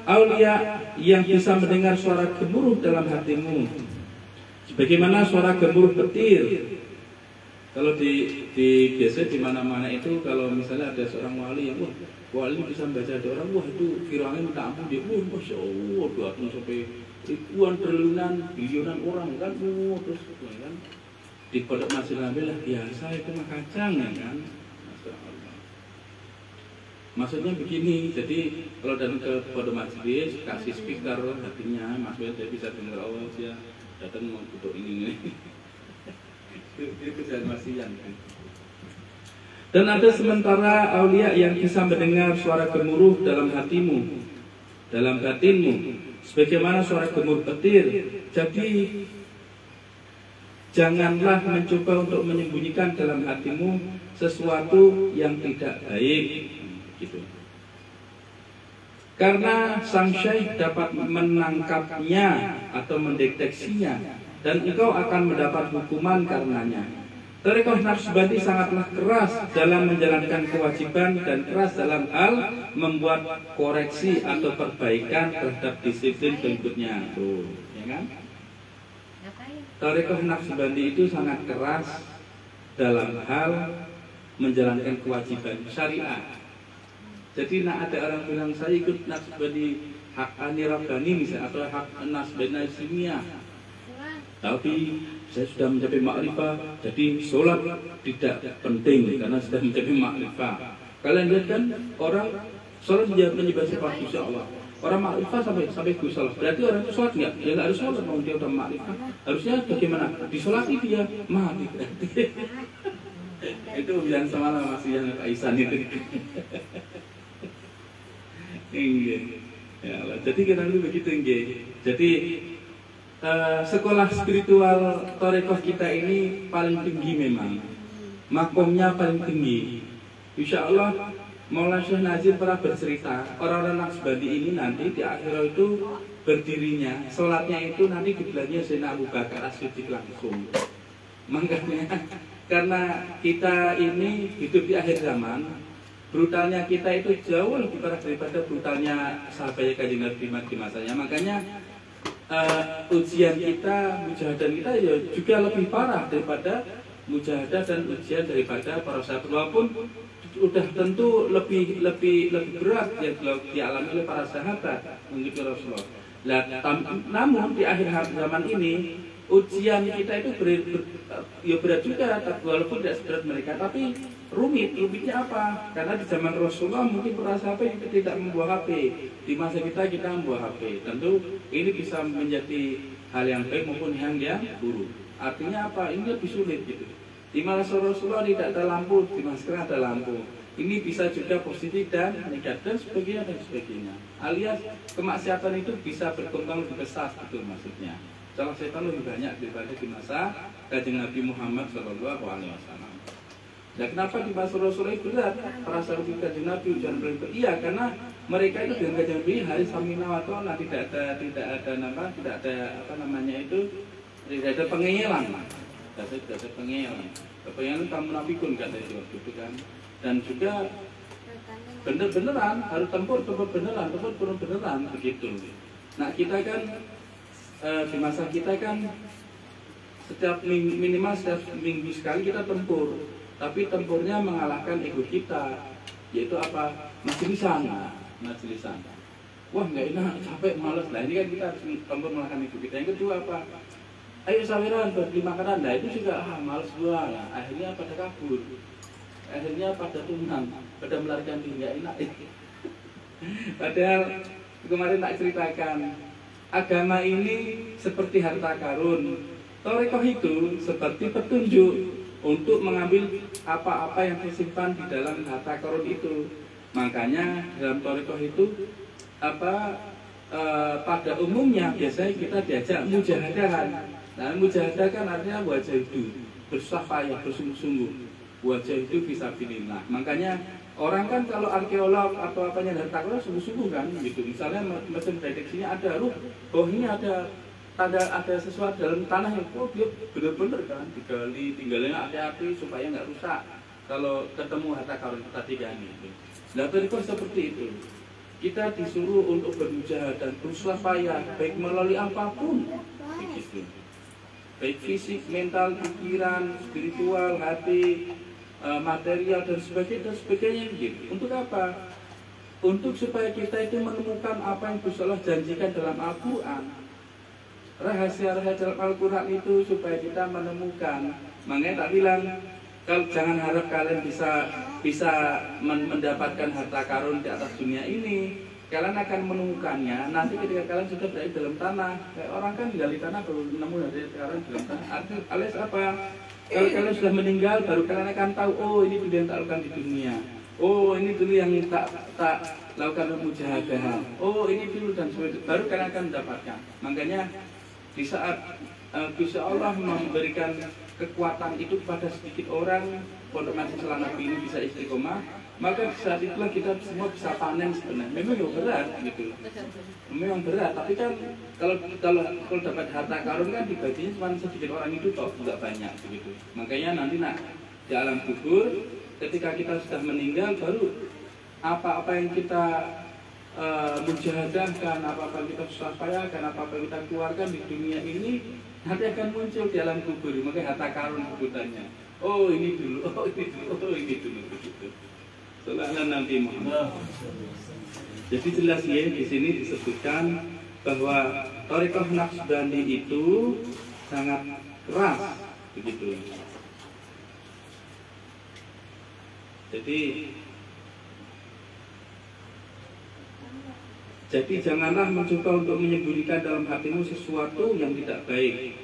aulia yang bisa mendengar suara gemuruh dalam hatimu, sebagaimana suara gemuruh petir. Kalau di biasa di mana-mana itu kalau misalnya ada seorang wali yang wali bisa membaca ada orang, wah itu kiranya minta ampun dia, masya Allah, doakan sampai ribuan triliunan bilionan orang kan, terus kan di pondok masjid Nabi lah biasa itu mah kacang ya kan. Maksudnya begini, jadi kalau datang ke pondok masjid kasih speaker hatinya, maksudnya dia bisa dengar Allah dia datang mau butuh ini itu kerjaan wasian kan. Dan ada sementara aulia yang bisa mendengar suara gemuruh dalam hatimu, dalam batinmu, sebagaimana suara gemuruh petir. Jadi janganlah mencoba untuk menyembunyikan dalam hatimu sesuatu yang tidak baik. Gitu. Karena sang syekh dapat menangkapnya atau mendeteksinya dan engkau akan mendapat hukuman karenanya. Thariqah Naqsyabandi sangatlah keras dalam menjalankan kewajiban dan keras dalam hal membuat koreksi atau perbaikan terhadap disiplin berikutnya. Tuh, ya kan? Thariqah Naqsyabandi itu sangat keras dalam hal menjalankan kewajiban syariat. Jadi ada orang bilang saya ikut Naqsyabandi Haqqani Rabbani misalnya atau hak Naqsyabandi Simiyah, tapi saya sudah mencapai makrifah, jadi sholat tidak penting karena sudah mencapai makrifah. Kalian lihat kan orang sholat menyebabkan sifat Gusti Allah. Orang makrifah sampai Gusti Allah. Berarti orang itu sholat nggak? Ya nggak harus sholat, mau dia udah makrifah. Harusnya bagaimana? Disolati dia mati. Itu yang semalam masih yang Aisyah itu. Ya Allah. Jadi kita dulu begitu nggih. Jadi sekolah spiritual Thariqah kita ini paling tinggi memang. Makomnya paling tinggi. Insya Allah Maulana Syekh Nazir pernah bercerita orang-orang Naqsyabandi ini nanti di akhirat itu berdirinya, sholatnya itu nanti di belakangnya Sayyidina Abu Bakar As-Siddiq langsung. Makanya karena kita ini hidup di akhir zaman, brutalnya kita itu jauh lebih parah daripada brutalnya sahabatnya Kanjeng Nabi di masanya. Makanya ujian kita, mujahadah kita ya juga lebih parah daripada mujahadah dan ujian daripada para sahabat. Walaupun udah tentu lebih berat yang dialami oleh para sahabat mengikuti Rasulullah. Namun di akhir zaman ini ujian kita itu berat juga, walaupun tidak seberat mereka, tapi rumitnya apa? Karena di zaman Rasulullah mungkin para sahabat itu tidak membawa HP, di masa kita membawa HP. Tentu ini bisa menjadi hal yang baik maupun yang buruk. Artinya apa? Ini lebih sulit gitu. Di masa Rasulullah tidak ada lampu, di masa sekarang ada lampu. Ini bisa juga positif dan negatif dan sebagainya. Alias kemaksiatan itu bisa berkembang lebih besar, betul maksudnya. Salah setan lebih banyak daripada di masa Kanjeng Nabi Muhammad SAW. Nah, kenapa di masa Rasulullah itu berat? Para sahabat Kanjeng Nabi ujian berat? Iya, karena mereka itu dengan Kanjeng Nabi hari samina wa ta'ala, tidak ada pengeyelan. Tidak ada pengeyelan. Pengeyelan kamu nafikun kata itu waktu itu kan. Dan juga bener-beneran harus tempur beneran begitu. Nah, kita kan di masa kita kan minimal setiap minggu sekali kita tempur, tapi tempurnya mengalahkan ego kita, yaitu apa? Majelisan. Wah, nggak enak, capek, malas. Nah, ini kan kita harus tempur mengalahkan ego kita. Yang kedua apa? Ayo saweran bagi makanan. Nah, itu juga malas gua. Nah, akhirnya pada kabur, akhirnya pada tunang, pada melarikan diri. Nggak enak. Padahal kemarin tak ceritakan, agama ini seperti harta karun. Thariqah itu seperti petunjuk untuk mengambil apa-apa yang tersimpan di dalam harta karun itu. Makanya dalam thariqah itu pada umumnya biasanya kita diajak mujahadahan. Nah, mujahadah kan artinya wajah itu bersusah payah, bersungguh-sungguh. Wajah itu fisabilillah. Makanya orang kan kalau arkeolog atau apanya harta karun sungguh-sungguh kan gitu. Misalnya mesin deteksinya ada, ini ada tanda ada sesuatu dalam tanah yang dia benar-benar kan digali, tinggalin hati-hati supaya nggak rusak. Kalau ketemu harta karun tadi kan gitu. Nah, thariqah seperti itu. Kita disuruh untuk bermujahadah dan berusaha payah baik melalui apapun begitu. Baik fisik, mental, pikiran, spiritual, hati, material dan sebagainya gitu. Untuk apa? Untuk supaya kita itu menemukan apa yang Gusti Allah janjikan dalam Al-Quran. Rahasia-rahasia dalam Al-Quran itu supaya kita menemukan. Makanya tak bilang, kalau jangan harap kalian bisa mendapatkan harta karun di atas dunia ini. Kalian akan menemukannya nanti ketika kalian sudah berada di dalam tanah. Kayak orang kan gali tanah baru nemu harta karun di dalam tanah. Alias apa? Kalau kalian sudah meninggal baru kalian akan tahu, oh ini dulu yang tak lakukan di dunia. Oh ini dulu yang tak lakukan mujahadah. Oh ini dulu dan sebagainya. Baru kalian akan mendapatkan. Makanya di saat Gusti Allah memberikan kekuatan itu kepada sedikit orang, pondok mahasiswa Nabi ini bisa istiqomah, maka saat itulah kita semua bisa panen sebenarnya. Memang berat gitu, memang berat. Tapi kan kalau dapat harta karun kan dibaginya cuma sedikit orang itu toh, tidak banyak begitu. Makanya nanti di alam kubur ketika kita sudah meninggal baru apa-apa yang kita mujahadahkan, apa-apa yang kita susah payahkan, apa-apa yang kita keluarkan di dunia ini nanti akan muncul di alam kubur. Makanya harta karun sebutannya. Oh ini dulu, oh ini dulu begitu. Sallallahu Nabi Muhammad. Jadi jelas ya di sini disebutkan bahwa thariqah Naqsbandi itu sangat keras begitu. Jadi janganlah mencoba untuk menyembunyikan dalam hatimu sesuatu yang tidak baik,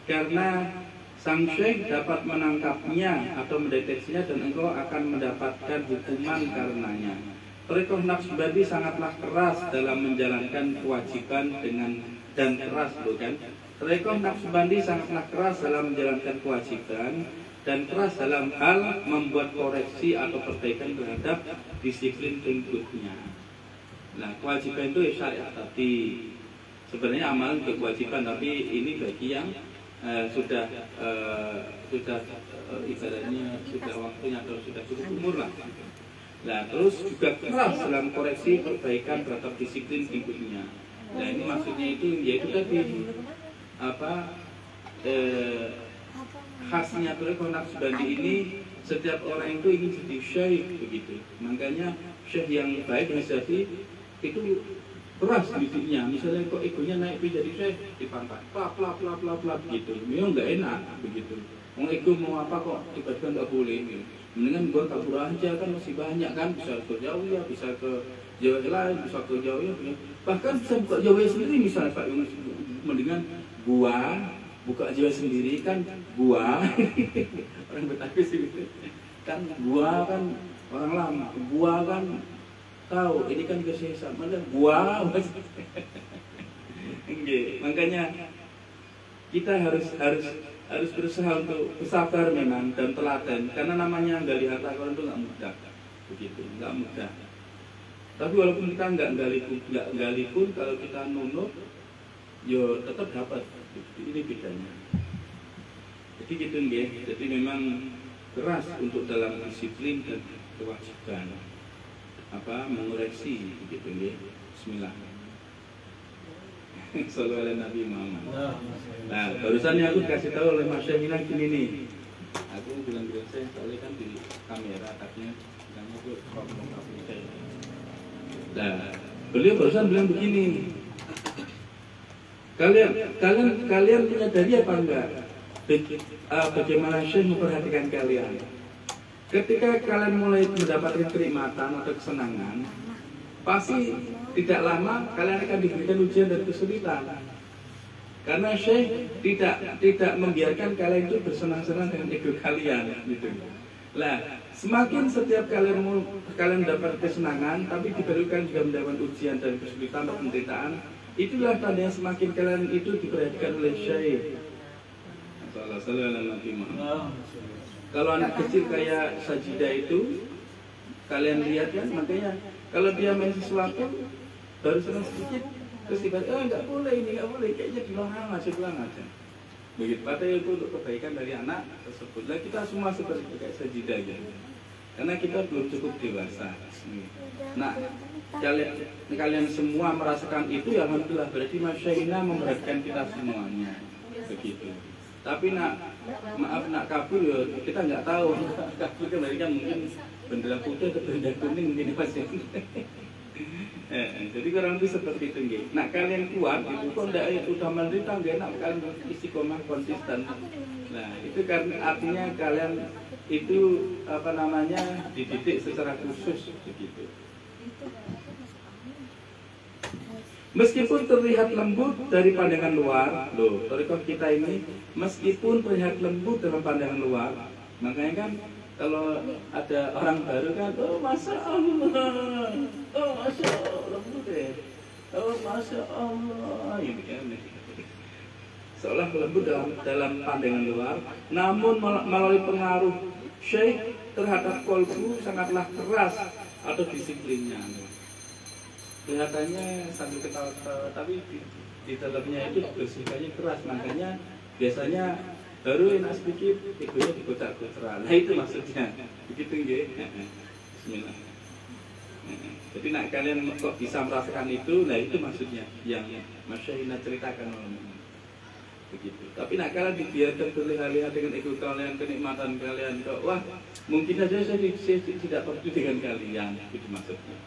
karena sang syekh dapat menangkapnya atau mendeteksinya dan engkau akan mendapatkan hukuman karenanya. Thariqah Naqsbandi sangatlah keras dalam menjalankan kewajiban dan keras bukan? Thariqah Naqsbandi sangatlah keras dalam menjalankan kewajiban dan keras dalam hal membuat koreksi atau perbaikan terhadap disiplin pengikutnya. Nah, kewajiban itu syariat tadi. Sebenarnya amalan kewajiban, tapi ini bagi yang ibaratnya sudah waktunya atau sudah cukup umur lah. Nah, terus juga keras dalam koreksi perbaikan terhadap disiplin berikutnya. Nah, ini maksudnya itu yaitu tadi khasnya Thariqah Naqsyabandi ini setiap orang itu ingin jadi syekh begitu. Makanya syekh yang baik Nasafi itu keras didiknya. Misalnya kok egonya naik jadi syekh dipangkat, plap gitu. Memang nggak enak begitu. Mau ego mau apa kok tiba-tiba nggak boleh. Gitu. Mendingan gua kabur aja kan masih banyak kan, bisa ke Jawa ya, bisa ke Jawa lain, bisa ke Jawa ya. Bahkan bisa buka Jawa sendiri misalnya Pak Yunus. Mendingan gua buka Jawa sendiri kan gua orang Betawi sih kan gua kan orang lama, gua kan tahu ini kan kesehatan mana gua makanya kita harus berusaha untuk bersabar memang dan telaten karena namanya gali harta karun itu nggak mudah begitu, nggak mudah. Tapi walaupun kita nggak gali pun kalau kita nunut yo tetap dapat. Ini bedanya. Jadi gitu nggih. Jadi memang keras untuk dalam disiplin dan kewajiban mengoreksi begitu nggih. Bismillah. Sallallahu alaihi Nabi Muhammad. Nah, barusan aku dikasih tahu oleh Mas Syahina gini nih. Aku bilang saya soalnya kan di kamera tadinya bilang aku ngomong saya. Nah, beliau barusan bilang begini. Kalian menyadari apa enggak bagaimana Syekh memperhatikan kalian? Ketika kalian mulai mendapatkan kenikmatan atau kesenangan, pasti tidak lama kalian akan diberikan ujian dan kesulitan. Karena Syekh tidak membiarkan kalian itu bersenang-senang dengan ego kalian, gitu. Lah, semakin setiap kalian dapat kesenangan, tapi diberikan juga mendapat ujian dan kesulitan atau penderitaan. Itulah tanda semakin kalian itu diperhatikan oleh Syekh. Kalau anak kecil kayak Sajidah itu, kalian lihat kan, makanya kalau dia main sesuatu baru senang sedikit, terus tiba-tiba nggak boleh ini nggak boleh, kayaknya dilarang aja. Begitu, padahal itu untuk kebaikan dari anak tersebut. Lah kita semua seperti kayak Sajidah gitu. Karena kita belum cukup dewasa. Nah, kalian semua merasakan itu ya alhamdulillah, berarti Mas Syahina memperhatikan kita semuanya begitu. Tapi maaf kabur ya kita nggak tahu. Kabur kan berarti kan mungkin bendera putih atau bendera kuning mungkin Mas. Jadi kurang lebih seperti itu nggih. Nah, kalian kuat itu kok ndak udah menderita nggak enak kalian istiqomah konsisten. Nah, itu karena artinya kalian itu dididik secara khusus begitu. Meskipun terlihat lembut dari pandangan luar, loh, thariqah kita ini meskipun terlihat lembut dalam pandangan luar, makanya kan kalau ada orang baru kan, oh masya Allah, oh masya Allah, lembut deh, oh masya Allah, ini kan, seolah lembut dalam pandangan luar, namun melalui pengaruh Syekh terhadap kolbu sangatlah keras atau disiplinnya. Kelihatannya sambil ketawa-ketawa, tapi di dalamnya itu bersikapnya keras, makanya biasanya baru enak sedikit, egonya dikotak-kotak. Nah itu maksudnya, begitu nggih. Bismillah. Jadi nak kalian kok bisa merasakan itu, nah itu maksudnya yang Mas Syahina ceritakan oleh begitu. Tapi nak kalian dibiarkan berlihat-lihat dengan ego kalian, kenikmatan kalian, kok wah mungkin saja saya tidak peduli dengan kalian, itu maksudnya.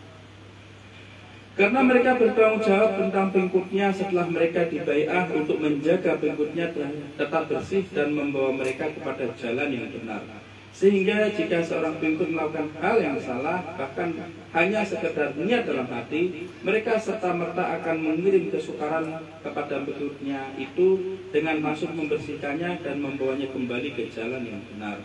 Karena mereka bertanggung jawab tentang pengikutnya setelah mereka dibai'ah untuk menjaga pengikutnya tetap bersih dan membawa mereka kepada jalan yang benar. Sehingga jika seorang pengikut melakukan hal yang salah, bahkan hanya sekedar niat dalam hati, mereka serta-merta akan mengirim kesukaran kepada pengikutnya itu dengan maksud membersihkannya dan membawanya kembali ke jalan yang benar.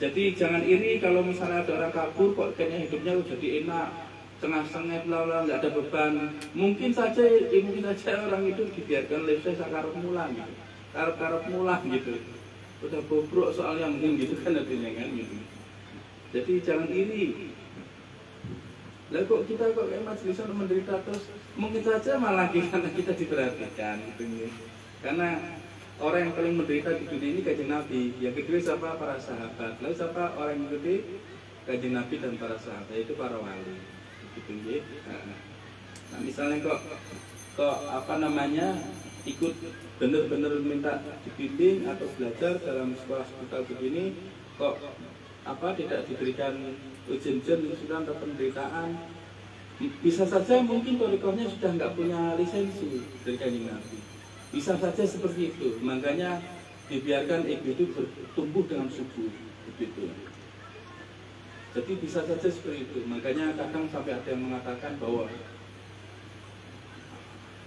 Jadi jangan iri kalau misalnya ada orang kabur kok kayaknya hidupnya jadi enak, tengah-tengah bla-bla, nggak ada beban. Mungkin saja orang itu dibiarkan lesai sakarep mulang gitu, karep mulang gitu. Udah bobrok soalnya mungkin gitu kan artinya kan gitu. Jadi jangan iri. Lah kok kita kayak majelisan menderita terus, mungkin saja malah karena kita diperhatikan gitu ya. Karena orang yang paling menderita di dunia ini Kanjeng Nabi. Yang kedua siapa? Para sahabat. Lalu siapa orang yang mengikuti Kanjeng Nabi dan para sahabat? Itu para wali. Begitu ya. Nah, misalnya kok apa namanya ikut benar-benar minta dibimbing atau belajar dalam sekolah hospital begini, kok apa tidak diberikan ujian-ujian sudah atau penderitaan, bisa saja mungkin torikohnya sudah nggak punya lisensi dari Kanjeng Nabi. Bisa saja seperti itu, makanya dibiarkan ego itu bertumbuh dengan subur, begitu. Jadi bisa saja seperti itu, makanya kadang sampai ada yang mengatakan bahwa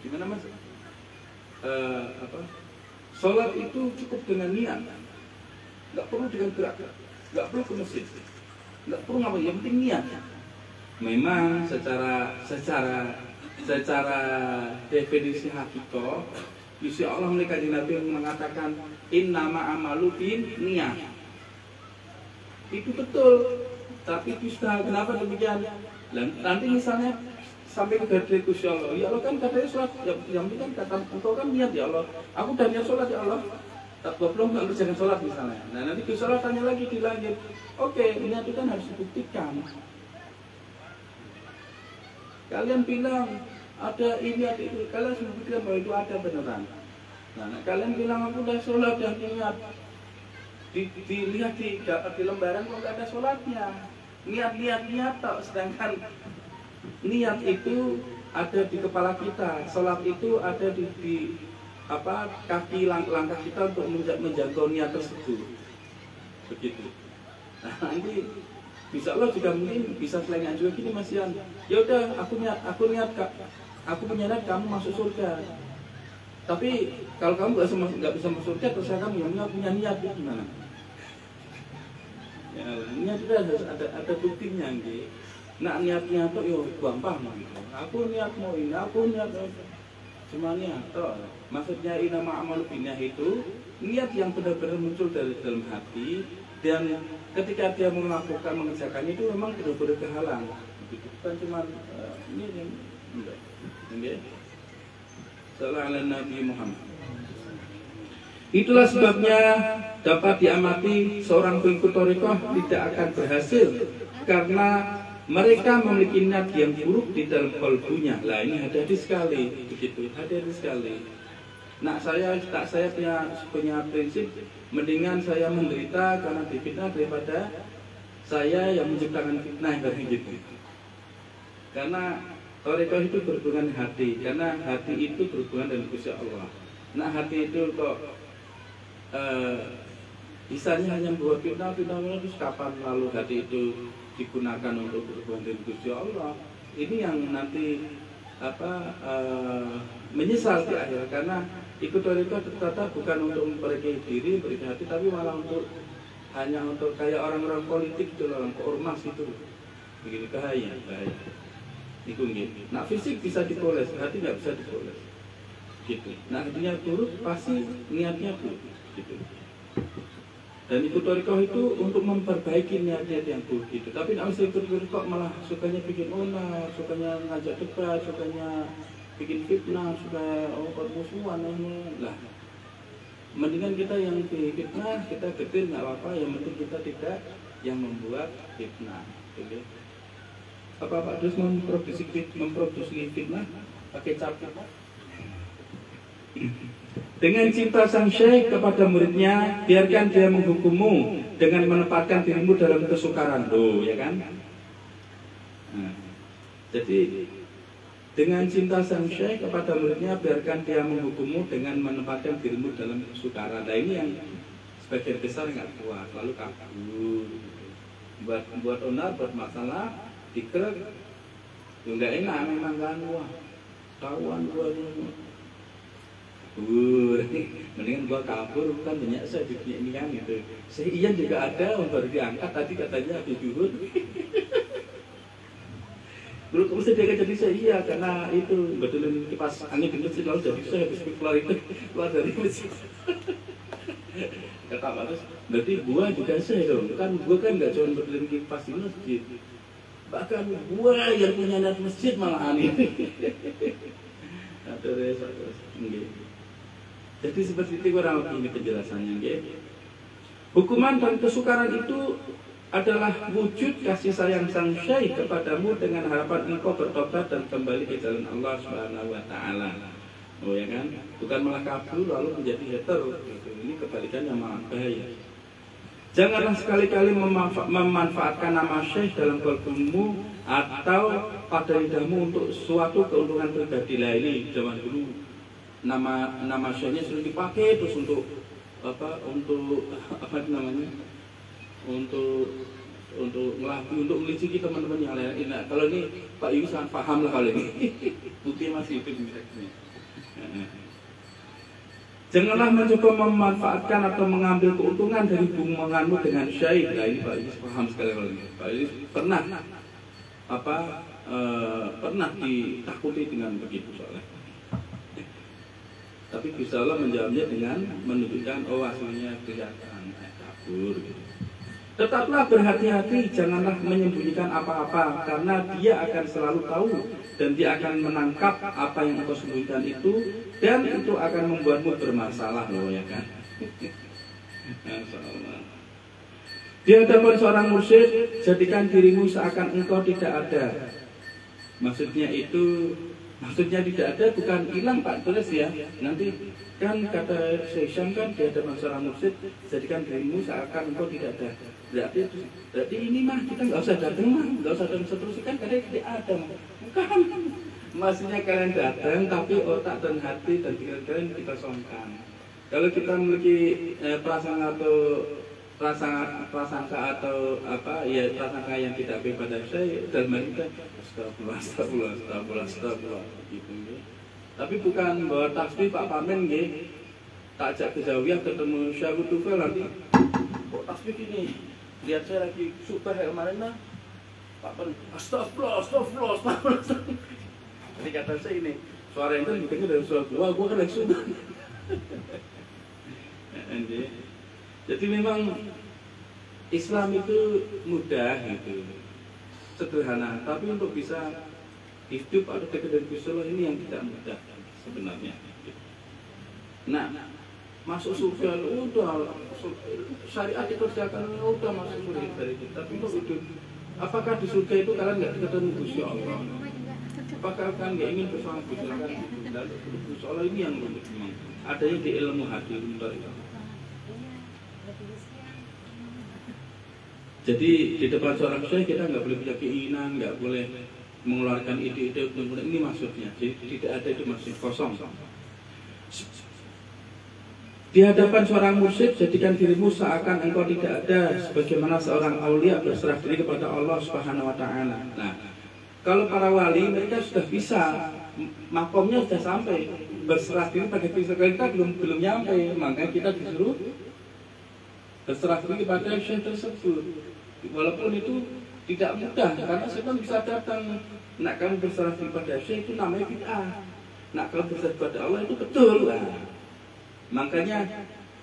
gimana mas? Sholat itu cukup dengan niat, nggak perlu dengan gerak, nggak perlu ke masjid, nggak perlu ngapain, yang penting niat. Memang secara definisi hakikoh, Insya Allah oleh Kanjeng Nabi mengatakan innama amalu bin niat. Itu betul, tapi dusta. Kenapa demikian? Nanti misalnya sampai ke garis Gusti Allah, ya Allah kan katanya sholat, yang penting kan kata engkau kan niat ya Allah, aku udah niat sholat ya Allah, tak belum nggak kerjakan sholat misalnya. Nah nanti Gusti Allah tanya lagi di langit, oke, niat itu kan harus dibuktikan. Kalian bilang ada ini ada itu, kalian harus membuktikan bahwa itu ada beneran. Nah kalian bilang aku udah sholat dan niat, dilihat di lembaran kok nggak ada sholatnya, niat tak, sedangkan niat itu ada di kepala kita, sholat itu ada di apa kaki langkah kita untuk menjangkau niat tersebut, begitu. Nah nanti bisa Allah juga mungkin bisa selengan juga gini Mas Yan. Ya udah aku niat aku punya niat kamu masuk surga. Tapi kalau kamu nggak bisa masuk surga, terus kamu yang punya niat itu gimana? Ya, niat itu ada buktinya gitu. Nak niatnya tuh yo gampang gitu. Aku niat mau ini, aku niat cuma niat toh. Maksudnya inama amal binniyah itu niat yang benar-benar muncul dari dalam hati, dan ketika dia melakukan mengerjakannya itu memang benar-benar kehalang. Begitu. Bukan cuma ini enggak. Nggih. Sallallahu Nabi Muhammad. Itulah sebabnya dapat diamati seorang pengikut thariqah tidak akan berhasil karena mereka memiliki niat yang buruk di dalam kalbunya. Lah ini hati-hati sekali, begitu, hati-hati sekali. Nah saya punya prinsip, mendingan saya menderita karena difitnah daripada saya yang menciptakan fitnah kayak gitu. Karena thariqah itu berhubungan hati, karena hati itu berhubungan dengan Gusti Allah. Nah hati itu kok bisanya hanya buat fitnah terus kapan lalu hati itu digunakan untuk berhubungan dengan Gusti Allah? Ini yang nanti menyesal di akhir, karena ikut thariqah ternyata bukan untuk memperbaiki diri, memperbaiki hati, tapi malah hanya untuk kayak orang-orang politik itu, orang ormas itu, begini bahaya. Itu gitu. Nah fisik bisa dipoles, hati nggak bisa dipoles. Gitu. Nah hatinya buruk, pasti niatnya buruk. Gitu. Dan ikut thariqah itu untuk memperbaiki niat-niat yang buruk itu. Tapi kalau ikut thariqah malah sukanya bikin onar, sukanya ngajak debat, sukanya bikin fitnah, suka permusuhan lah. Mendingan kita yang fitnah, kita getir nggak apa-apa. Yang penting kita tidak yang membuat fitnah. Oke. Apa Pak Dus memproduksi fitnah pakai cap? Dengan cinta sang syekh kepada muridnya, biarkan dia menghukummu dengan menempatkan dirimu dalam kesukaran, ya kan? Nah, jadi dengan cinta sang syekh kepada muridnya, biarkan dia menghukummu dengan menempatkan dirimu dalam kesukaran. Nah ini yang sebagian besar nggak kuat, lalu kabur, buat onar, buat masalah, dikrek, nggak enak memang kan, wah, kawan gua ini. Mendingan gua kabur, kan banyak saya di ini kan gitu. Saya Ian juga ada, baru diangkat tadi katanya habis duhur. Dulu kamu sedih jadi saya iya, karena itu betulin kipas angin di masjid, lalu jadi saya habis keluar dari masjid. Kata Pak Terus, berarti gua juga saya dong, kan gua kan nggak cuma betulin kipas di masjid, bahkan gua yang punya niat masjid malahan ini. Terus. Jadi seperti itu kurang lebih ini penjelasannya. Hukuman dan kesukaran itu adalah wujud kasih sayang sang syekh kepadamu dengan harapan engkau bertobat dan kembali ke jalan Allah Subhanahu wa taala. Oh ya kan? Bukan malah kabur lalu menjadi hater gitu. Ini kebalikan yang malah bahaya. Janganlah sekali-kali memanfaatkan nama syekh dalam kalbumu atau pada lidahmu untuk suatu keuntungan pribadi. Lah ini zaman dulu nama syekhnya sering dipakai terus untuk apa namanya? Untuk ngelabui, untuk meliciki teman-teman yang lain. Nah, kalau ini Pak Yu sangat paham lah kalau ini. Bukti masih itu di sini. Janganlah mencoba memanfaatkan atau mengambil keuntungan dari hubunganmu dengan syekh. Nah, ini Pak Yu paham sekali kalau ini. Pak Yu pernah ditakuti dengan begitu soalnya. Tapi Gusti Allah menjawabnya dengan menunjukkan aslinya kelihatan kabur gitu. Tetaplah berhati-hati, janganlah menyembunyikan apa-apa, karena dia akan selalu tahu dan dia akan menangkap apa yang engkau sembunyikan itu, dan itu akan membuatmu bermasalah loh ya kan. Di hadapan seorang mursyid, jadikan dirimu seakan engkau tidak ada. Maksudnya tidak ada bukan hilang Pak, tulis ya. Nanti kan kata Syekh Syam kan di hadapan seorang mursyid, jadikan dirimu seakan engkau tidak ada. Berarti ini mah kita nggak usah datang mah, nggak usah datang seterusnya kan kadang tidak ada. Bukan. Maksudnya kalian datang tapi otak dan hati dan pikiran kalian kita songkan. Kalau kita memiliki prasangka atau apa ya prasangka yang tidak baik pada saya dan kita astagfirullah gitu. Tapi bukan bawa tasbih Pak Pamen nggih. Tak ajak ke Zawiyah ketemu Syekh Tufel nanti. Kok tasbih ini? Lihat saya lagi subah kemarin mah. Pak Pamen astagfirullah. Jadi kata saya ini suara itu didengar dari suara gua kan lagi subah. Jadi memang Islam itu mudah gitu, sederhana. Tapi untuk bisa hidup atau dekat dengan Gusti Allah ini yang tidak mudah sebenarnya. Nah, masuk surga udah syariat dikerjakan udah masuk surga dari kita. Tapi untuk hidup, apakah di surga itu kalian nggak dekat dengan Gusti Allah? Apakah kalian nggak ingin bersama Gusti Allah? Gusti Allah ini yang memang adanya di ilmu hati untuk itu. Jadi di depan seorang syekh kita nggak boleh punya keinginan, nggak boleh mengeluarkan ide-ide untuk ini maksudnya. Jadi tidak ada itu maksud kosong. Di hadapan seorang mursyid, jadikan dirimu seakan engkau tidak ada, sebagaimana seorang aulia berserah diri kepada Allah Subhanahu wa taala. Nah, kalau para wali mereka sudah bisa, makomnya sudah sampai, berserah diri pada Kristus, kita belum nyampe, makanya kita disuruh berserah diri kepada syekh tersebut. Walaupun itu tidak mudah, karena setan bisa datang. Nak kamu berserah diri pada syekh itu namanya bid'ah. Nak kamu berserah pada Allah itu betul lah. Makanya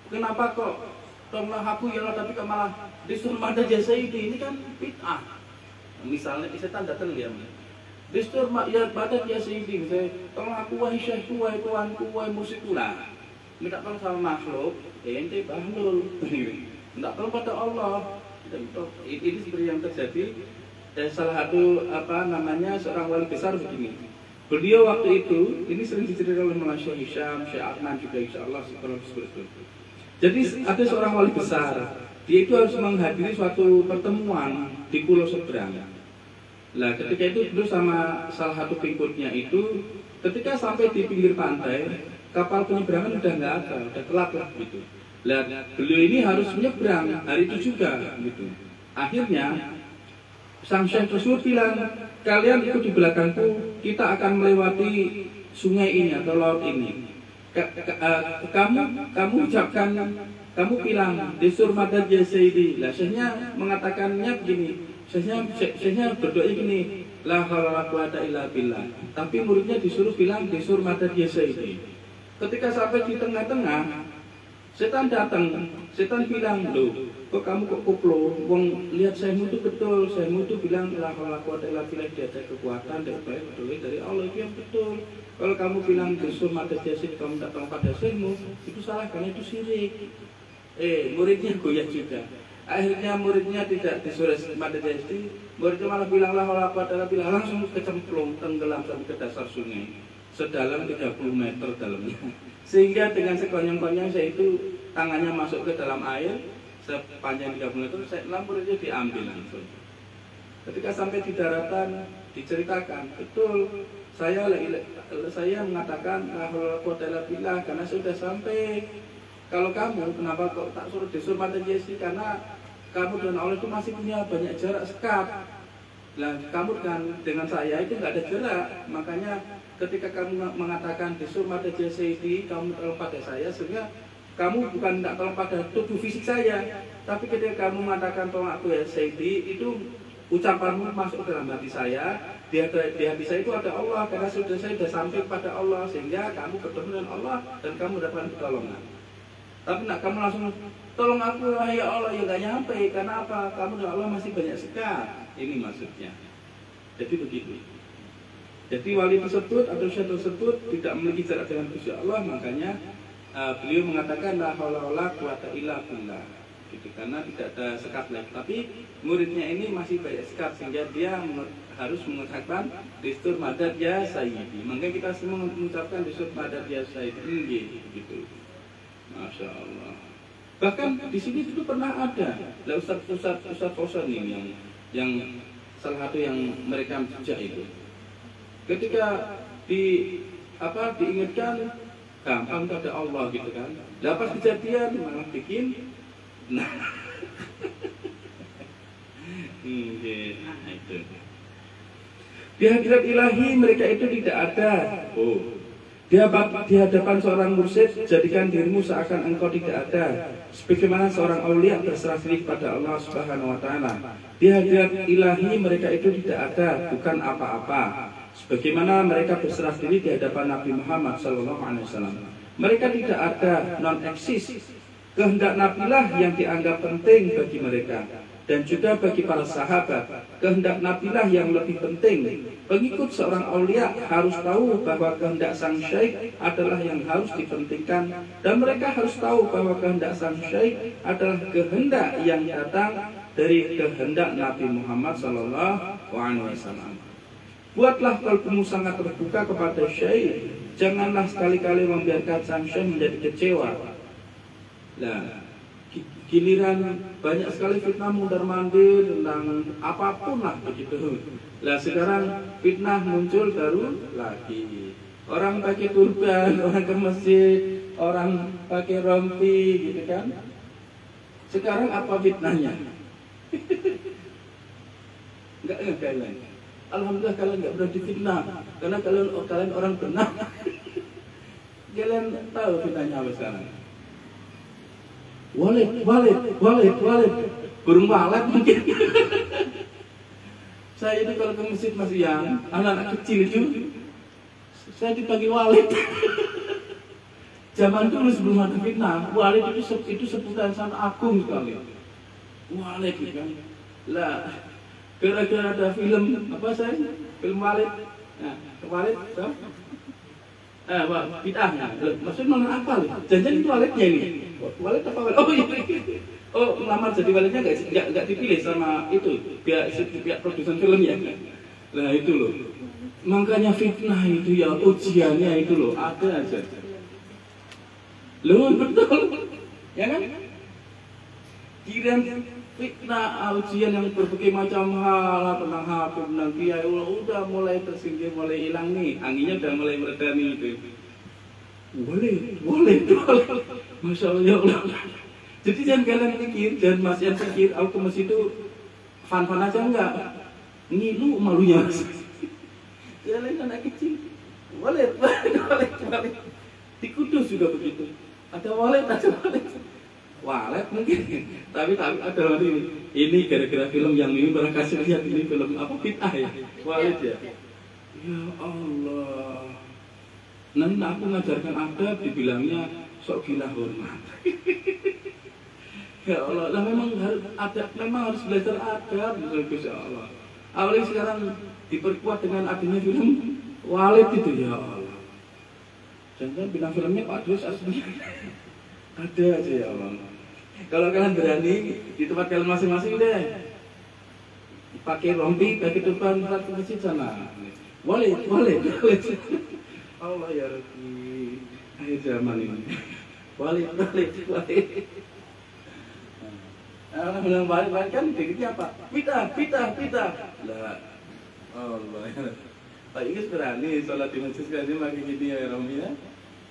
kenapa kok tolonglah aku ya Allah, tapi kok malah disuruh pada jasa ini kan bid'ah. Misalnya setan datang dia, disuruh ya pada jasa ini, saya tolong aku wahai syekhku, wahai tuanku, wahai musikku lah. Minta tolong sama makhluk, ente bahlul. Minta tolong pada Allah. Ini seperti yang terjadi. Dan salah satu seorang wali besar begini. Beliau waktu itu, ini sering diceritakan oleh Maulana Syekh Hisham, Syekh Adnan juga insya Allah seperti itu. Jadi ada seorang wali besar, dia itu harus menghadiri suatu pertemuan di pulau seberang. Nah ketika itu beliau sama salah satu pengikutnya itu, ketika sampai di pinggir pantai, kapal penyeberangan udah nggak ada, udah telat lah gitu. Nah beliau ini harus menyeberang hari itu juga gitu. Akhirnya sang syekh tersebut bilang, kalian ikut di belakangku, kita akan melewati sungai ini atau laut ini. Kamu ucapkan, kamu bilang desur madad ya sayyidi. Lah syekhnya mengatakannya begini, syekhnya berdoa gini, la haula wala quwata illa billah. Tapi muridnya disuruh bilang desur madad ya sayyidi. Ketika sampai di tengah-tengah, Setan datang, setan bilang, loh, kok kamu kok koplo? Wong lihat saymu itu betul, saymu itu bilang la haula quwata illa billah, diajak kekuatan dari Allah, itu yang betul. Kalau kamu bilang dusur mata jasid, kamu datang pada saymu, itu salah karena itu syirik. Muridnya goyah juga. Akhirnya muridnya tidak disuruh mata jasid, muridnya malah bilang la haula quwata illa billah, langsung kecemplung, tenggelam sampai ke dasar sungai, sedalam 30 meter dalamnya. Sehingga dengan sekonyong-konyong saya itu tangannya masuk ke dalam air sepanjang 30 meter, muridnya diambil langsung. Ketika sampai di daratan diceritakan, betul saya mengatakan la haula quwata illa billah karena sudah sampai. Kalau kamu kenapa kok tak suruh disuruh mata jesi? Karena kamu dan Allah itu masih punya banyak jarak sekat. Nah, kamu dengan saya itu nggak ada jarak, makanya ketika kamu mengatakan disuruh mata jesi, kamu tolong pada saya, sehingga kamu bukan tidak tolong pada tubuh fisik saya, tapi ketika kamu mengatakan tolong aku ya Sayyidi, itu ucapanmu masuk dalam hati saya. Di hati saya itu ada Allah, karena saya sudah sampai pada Allah, sehingga kamu bertemu dengan Allah dan kamu dapat pertolongan. Tapi nak kamu langsung tolong aku ya Allah, ya nggak nyampe. Karena apa? Kamu dan Allah masih banyak sekat. Ini maksudnya. Jadi begitu. Jadi wali tersebut atau syekh tersebut tidak memiliki jarak dengan Gusti Allah, makanya beliau mengatakan la haula wala quwata illa billah. Gitu, karena tidak ada sekat lagi. Tapi muridnya ini masih banyak sekat sehingga dia harus mengucapkan distur madad ya sayyidi. Makanya kita semua mengucapkan distur madad ya sayyidi gitu. Masya Allah. Bahkan di sini itu pernah ada. Lah Ustaz Fauzan ini yang salah satu yang mereka jejak itu. Ketika diingatkan gampang pada Allah gitu kan. Lah pas kejadian malah bikin itu. Di hadirat ilahi mereka itu tidak ada. Di hadapan seorang mursyid, jadikan dirimu seakan engkau tidak ada. Sebagaimana seorang aulia berserah diri pada Allah Subhanahu wa Ta'ala. Di hadirat ilahi mereka itu tidak ada, bukan apa-apa. Sebagaimana mereka berserah diri di hadapan Nabi Muhammad SAW. Mereka tidak ada, non-eksis. Kehendak Nabilah yang dianggap penting bagi mereka. Dan juga bagi para sahabat, kehendak Nabilah yang lebih penting. Pengikut seorang aulia harus tahu bahwa kehendak sang syekh adalah yang harus dipentingkan, dan mereka harus tahu bahwa kehendak sang syekh adalah kehendak yang datang dari kehendak Nabi Muhammad SAW. Buatlah kalbumu sangat terbuka kepada syekh, janganlah sekali-kali membiarkan sang syekh menjadi kecewa. Nah, giliran banyak sekali fitnah mundar-mandir tentang apapun lah begitu. Lah sekarang fitnah muncul baru lagi. Orang pakai turban, orang ke masjid, orang pakai rompi gitu kan. Sekarang apa fitnahnya? Enggak kalian. Alhamdulillah kalian enggak pernah difitnah, karena kalian orang benar. Kalian tahu fitnahnya apa sekarang? Walid, burung walet mungkin. Saya itu kalau ke masjid masih yang anak-anak kecil itu, saya dipanggil walid. Zaman dulu sebelum ada fitnah, walid itu sebutan sangat agung sekali. Walid kan. Lah, gara-gara ada film apa saya? Film walid. Nah, walid tahu? Bid'ahnya. Maksudnya mana apa? Jangan itu walidnya ini. Walid apa walid? Oh iya. Oh, melamar jadi walidnya enggak dipilih sama itu pihak produsen filmnya. Nah itu loh. Makanya fitnah itu ya ujiannya itu loh ada aja. Loh betul. Ya kan? Kiran fitnah ujian yang berbagai macam hal tentang habib tentang kiai udah mulai tersingkir, mulai hilang nih, anginnya udah mulai mereda nih itu. Boleh. Masya Allah. Jadi jangan kalian pikir, jangan masih pikir aku ke masjid itu fan-fan aja enggak. Ngilu malunya. Kalian anak kecil. Boleh. Di Kudus juga begitu. Ada walid. Walet mungkin, tapi ada ini gara-gara film yang ini barangkali lihat ini film apa bid'ah ya, walid ya. Ya Allah, nanti aku ngajarkan adab dibilangnya sok gila hormat. Ya Allah, lah memang harus adab, memang harus belajar adab, Gusti Allah. Apalagi sekarang diperkuat dengan adanya film Walid itu, ya Allah. Jangan bintang filmnya Pak Dus aslinya ada aja, ya Allah. Kalau kalian berani di tempat kalian masing-masing deh, pakai rompi, pakai depan ke masjid sana. Walid. Allah ya Rabbi, akhir zaman ini. Walid. Orang bilang balik kan dikitnya apa? Pita. Lah, Allah ya. Pak Inggris berani sholat di masjid sekali pakai gini ya Romi ya.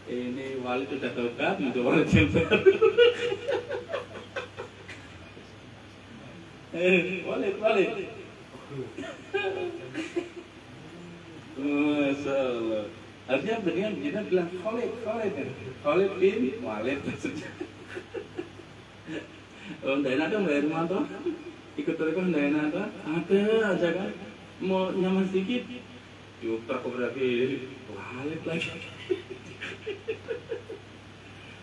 Ini Walid sudah tobat, itu Walid yang baru. Walid. Masya Allah. Artinya benar kita bilang Khalid bin Walid maksudnya. Oh, tidak ada Mbak Irmanto ikut mereka, tidak ada aja kan, mau nyaman sedikit yuk fotografi Walid lagi.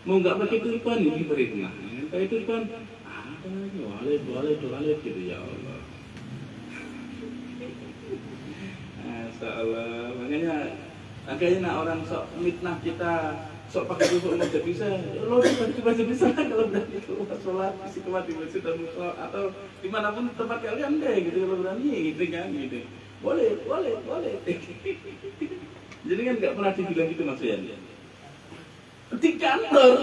Mau nggak pakai tulipan ini beritnya kayak tulipan ada Walid gitu, ya Allah. Masya Allah. Makanya orang sok mitnah kita, sok pakai tutup masjid bisa, lo di masjid bisa kalau berani keluar sholat isi kemat di masjid atau dimanapun tempat kalian deh gitu, kalau berani gitu kan gitu. Boleh. Jadi kan nggak pernah dibilang gitu maksudnya. Di kantor.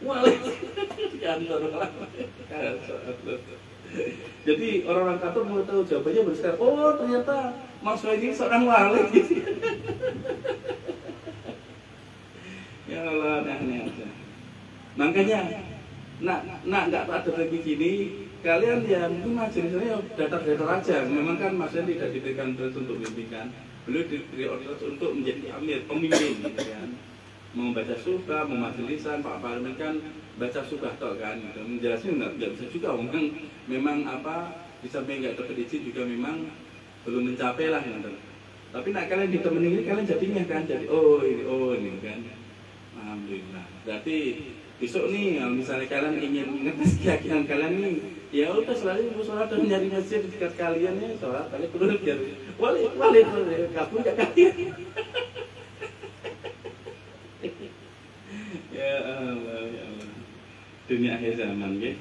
Walid di kantor. Jadi orang-orang kantor mau tahu jawabannya besar. Oh ternyata Mas ini seorang Walid. Ya Allah, aneh aja. Makanya, nggak ada lagi gini. Kalian ya mungkin majelisnya datar-datar aja. Memang kan Mas tidak diberikan tugas untuk memimpin. Beliau diberi order untuk menjadi amir, pemimpin, gitu kan. Mau baca surah, mau majelisan, Pak Parmen kan baca surah toh kan. Gitu. Menjelaskan nggak bisa juga. Memang apa di samping nggak dapat izin juga memang belum mencapai lah gitu. Tapi nak kalian ditemenin ini kalian jadinya kan jadi oh ini kan. Alhamdulillah. Berarti besok nih misalnya kalian ingin ngetes keyakinan kalian nih, ya udah selalu sholat dan nyari masjid di dekat kalian ya, sholat kalian perlu biar walid kabur gak kalian. Ya Allah. Dunia akhir zaman ya.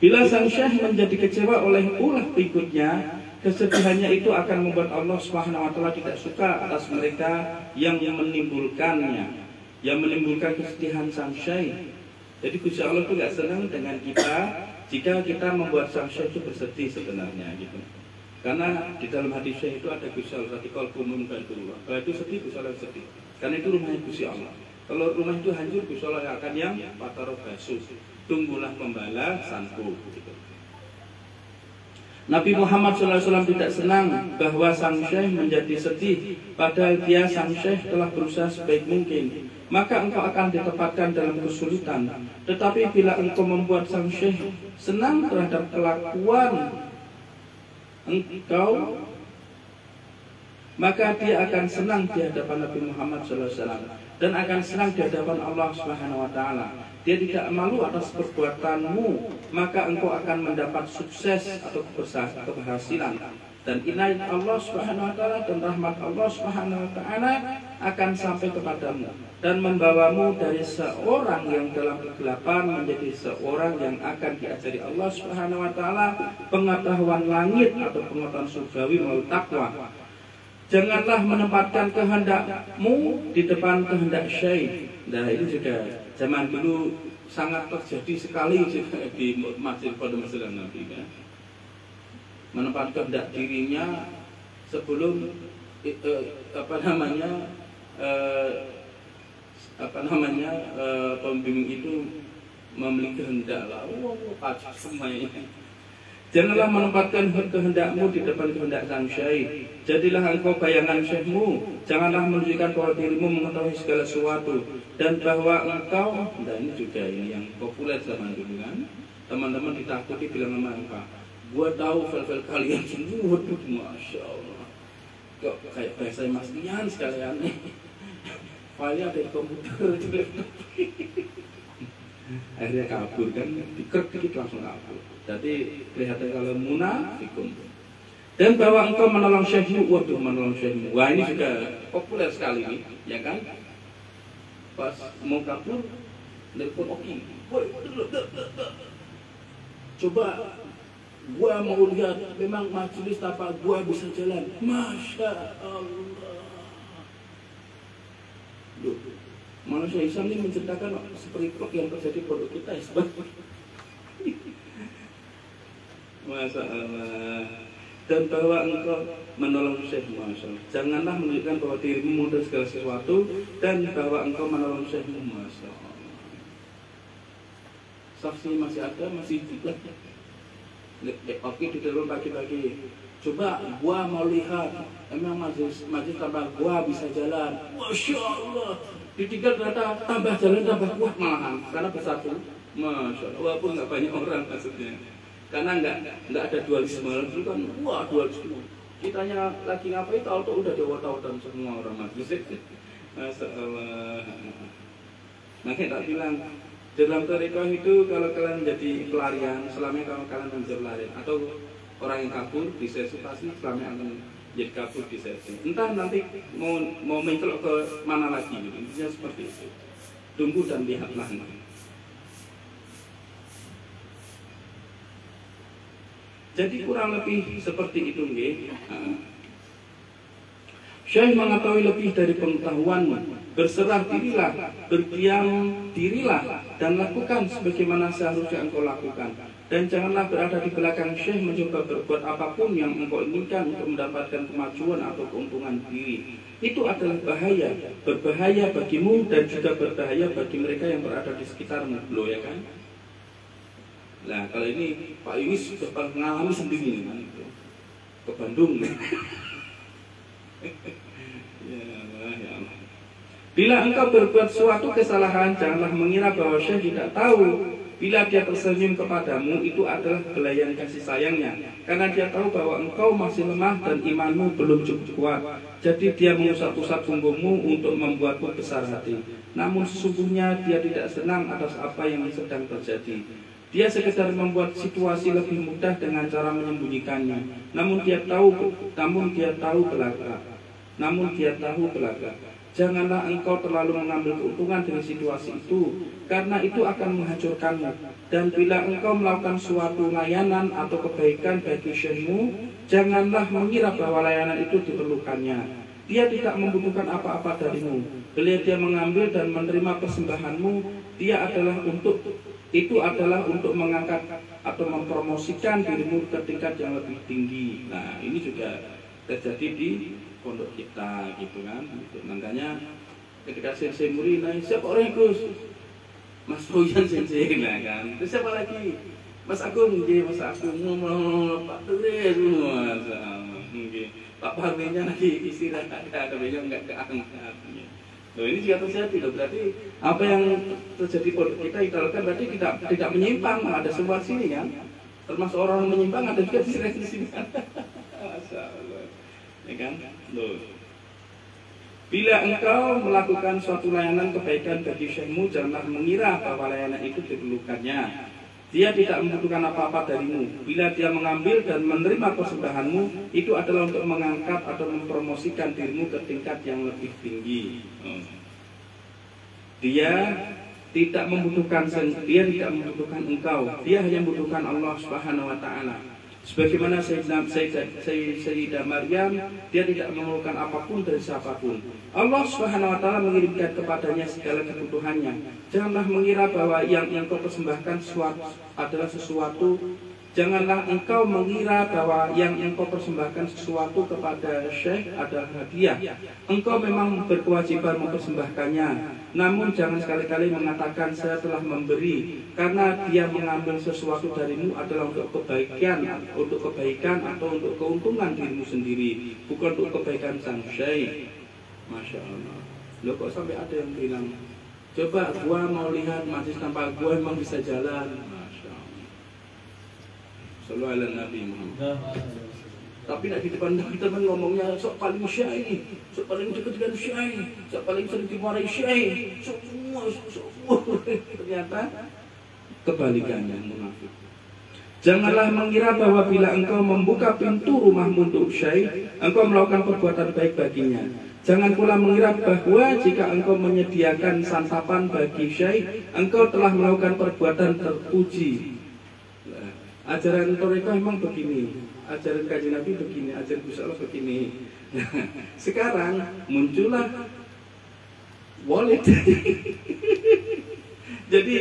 Bila sang syekh menjadi kecewa oleh ulah berikutnya, kesedihannya itu akan membuat Allah Subhanahu wa taala tidak suka atas mereka yang menimbulkannya, yang menimbulkan kesedihan sang syekh. Jadi Gusti Allah itu nggak senang dengan kita jika kita membuat sang syekh itu bersedih sebenarnya gitu. Karena di dalam hati syekh itu ada Gusti Allah, di qalbum baitullah. Kalau itu sedih, Gusti Allah sedih. Karena itu rumahnya Gusti Allah. Kalau rumah itu hancur, Gusti Allah akan yang patarobasus. Tunggulah pembalasanku gitu. Nabi Muhammad SAW tidak senang bahwa sang syekh menjadi sedih, padahal dia sang syekh telah berusaha sebaik mungkin. Maka engkau akan ditempatkan dalam kesulitan. Tetapi bila engkau membuat sang syekh senang terhadap kelakuan engkau, maka dia akan senang di hadapan Nabi Muhammad SAW dan akan senang di hadapan Allah Subhanahu wa taala. Dia tidak malu atas perbuatanmu, maka engkau akan mendapat sukses atau keberhasilan. Dan inayat Allah Subhanahu wa taala dan rahmat Allah Subhanahu wa taala akan sampai kepadamu dan membawamu dari seorang yang dalam kegelapan menjadi seorang yang akan diajari Allah Subhanahu wa taala pengetahuan langit atau pengetahuan surgawi melalui takwa. Janganlah menempatkan kehendakmu di depan kehendak syekh. Nah ini juga zaman dulu sangat terjadi sekali di masjid pada masa Nabi kan. Menempatkan kehendak dirinya sebelum pembimbing itu memiliki kehendak lah. Pacak semuanya. Janganlah menempatkan kehendakmu di depan kehendak sang syekh. Jadilah engkau bayangan syekhmu. Janganlah menunjukkan bahwa dirimu mengetahui segala sesuatu dan bahwa engkau, nah ini juga ini yang populer zaman dulu kan. Teman-teman ditakuti bilang sama engkau, gua tahu file-file kalian semua. Waduh, masya Allah. Kok kayak bahasa Mas Ian sekalian nih. filenya ada di komputer, di laptop. Akhirnya kabur kan, dikerk dikit langsung kabur. Jadi kelihatan kalau munafikum. Dan bahwa engkau menolong syekhmu, waduh menolong syekhmu. Wah ini juga populer sekali nih, ya kan? Pas mau kabur, telepon Oki. Woi, coba gua mau lihat memang majelis apa gua bisa jalan. Masya Allah. Loh, manusia Islam ini menceritakan seperti yang terjadi pada kita ya. Masya Allah. Dan bahwa engkau menolong Syekh, Masya Allah. Janganlah menunjukkan bahwa dirimu mudah segala sesuatu dan bahwa engkau menolong Syekh, Masya Allah. Saksi masih ada, masih hidup. Oke di dalam pagi-pagi. Coba gua mau lihat, emang majelis tambah gua bisa jalan. Masya Allah. Ditinggal ternyata tambah jalan tambah kuat malahan karena bersatu. Masya Allah. Walaupun nggak banyak orang maksudnya. Karena nggak ada dualisme dulu kan. Wah dualisme. Kitanya lagi ngapain tahu-tahu udah dewata-watan semua orang majelis. Masya Allah. Makanya tak bilang dalam tarekat itu kalau kalian menjadi pelarian, selama kalau kalian menjadi pelarian atau orang yang kabur di sesi pasti selama akan jadi kabur di sesi. Entah nanti mau mencelok ke mana lagi gitu. Intinya seperti itu. Tunggu dan lihatlah nanti. Jadi kurang lebih seperti itu nggih. Syekh mengetahui lebih dari pengetahuanmu. Berserah dirilah, berdiam dirilah, dan lakukan sebagaimana seharusnya engkau lakukan. Dan janganlah berada di belakang Syekh mencoba berbuat apapun yang engkau inginkan untuk mendapatkan kemajuan atau keuntungan diri. Itu adalah bahaya, berbahaya bagimu dan juga berbahaya bagi mereka yang berada di sekitarmu. Loh ya kan? Nah kalau ini Pak Yunis sudah mengalami sendiri nih, kan? Ke Bandung. Ya Allah, ya Allah. Bila engkau berbuat suatu kesalahan, janganlah mengira bahwa Syekh tidak tahu. Bila dia tersenyum kepadamu, itu adalah belayan kasih sayangnya. Karena dia tahu bahwa engkau masih lemah dan imanmu belum cukup kuat. Jadi dia mengusap-usap punggungmu untuk membuatmu besar hati. Namun sesungguhnya dia tidak senang atas apa yang sedang terjadi. Dia sekedar membuat situasi lebih mudah dengan cara menyembunyikannya. Namun dia tahu belaka. Janganlah engkau terlalu mengambil keuntungan dari situasi itu, karena itu akan menghancurkanmu. Dan bila engkau melakukan suatu layanan atau kebaikan bagi syekhmu, janganlah mengira bahwa layanan itu diperlukannya. Dia tidak membutuhkan apa-apa darimu. Bila dia mengambil dan menerima persembahanmu, itu adalah untuk mengangkat atau mempromosikan dirimu ke tingkat yang lebih tinggi. Nah, ini juga terjadi di pondok kita gitu kan. Makanya ketika Sensei Muri naik, siapa orang Gus? Mas Royan Sensei lah kan. Terus siapa lagi? Mas Agung, Mas Agung ngomong Pak Tulis semua. Pak Parminya lagi istirahat, katanya enggak keangkat. Loh ini juga terjadi loh, berarti apa yang terjadi pondok kita lakukan berarti tidak menyimpang, ada sebuah sini kan. Termasuk orang menyimpang ada juga di sini kan. Masya Allah. Ya kan? Loh. Bila engkau melakukan suatu layanan kebaikan bagi syekhmu, janganlah mengira bahwa layanan itu diperlukannya. Dia tidak membutuhkan apa-apa darimu. Bila dia mengambil dan menerima persembahanmu, itu adalah untuk mengangkat atau mempromosikan dirimu ke tingkat yang lebih tinggi. Dia tidak membutuhkan engkau. Dia hanya membutuhkan Allah Subhanahu wa taala. Sebagaimana Sayyidah Maryam, dia tidak memerlukan apapun dari siapapun. Allah Subhanahu wa taala mengirimkan kepadanya segala kebutuhannya. Janganlah mengira bahwa yang engkau persembahkan adalah sesuatu. Janganlah engkau mengira bahwa yang engkau persembahkan sesuatu kepada Syekh adalah hadiah. Engkau memang berkewajiban mempersembahkannya. Namun jangan sekali-kali mengatakan saya telah memberi, karena dia mengambil sesuatu darimu adalah untuk kebaikan atau untuk keuntungan dirimu sendiri, bukan untuk kebaikan sang Syekh. Masya Allah. Loh kok sampai ada yang bilang, coba gua mau lihat majlis tanpa gua emang bisa jalan. Masya Allah. Sallallahu alaihi Nabi Muhammad. Tapi nak di depan teman ngomongnya sok paling syai, sok paling dekat dengan syai, sok paling sering dimarahi syai, semua. Ternyata kebalikannya munafik. Janganlah mengira bahwa bila engkau membuka pintu rumahmu untuk syai, engkau melakukan perbuatan baik baginya. Jangan pula mengira bahwa jika engkau menyediakan santapan bagi syai, engkau telah melakukan perbuatan terpuji. Ajaran Toreko memang begini, ajaran Kanjeng Nabi begini, ajaran Gusti Allah begini. Sekarang muncullah walid. Jadi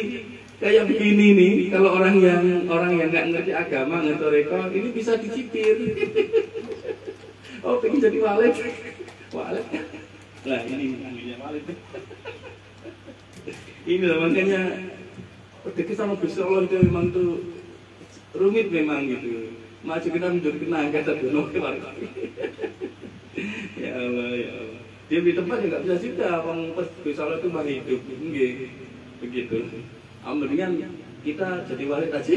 kayak begini nih, kalau orang yang nggak ngerti agama, nggak Toreko, ini bisa dicipir. Oh, pengen jadi walid. Walid. Nah, ini namanya walid. Ini lah makanya dekat sama Gusti Allah itu memang tuh rumit memang gitu. Maju kita mundur kena kata dono keluarga. Ya Allah, ya Allah. Dia di tempat yang nggak bisa juga, orang Gusti Allah itu masih hidup, begitu. Mendingan kita jadi walid aja.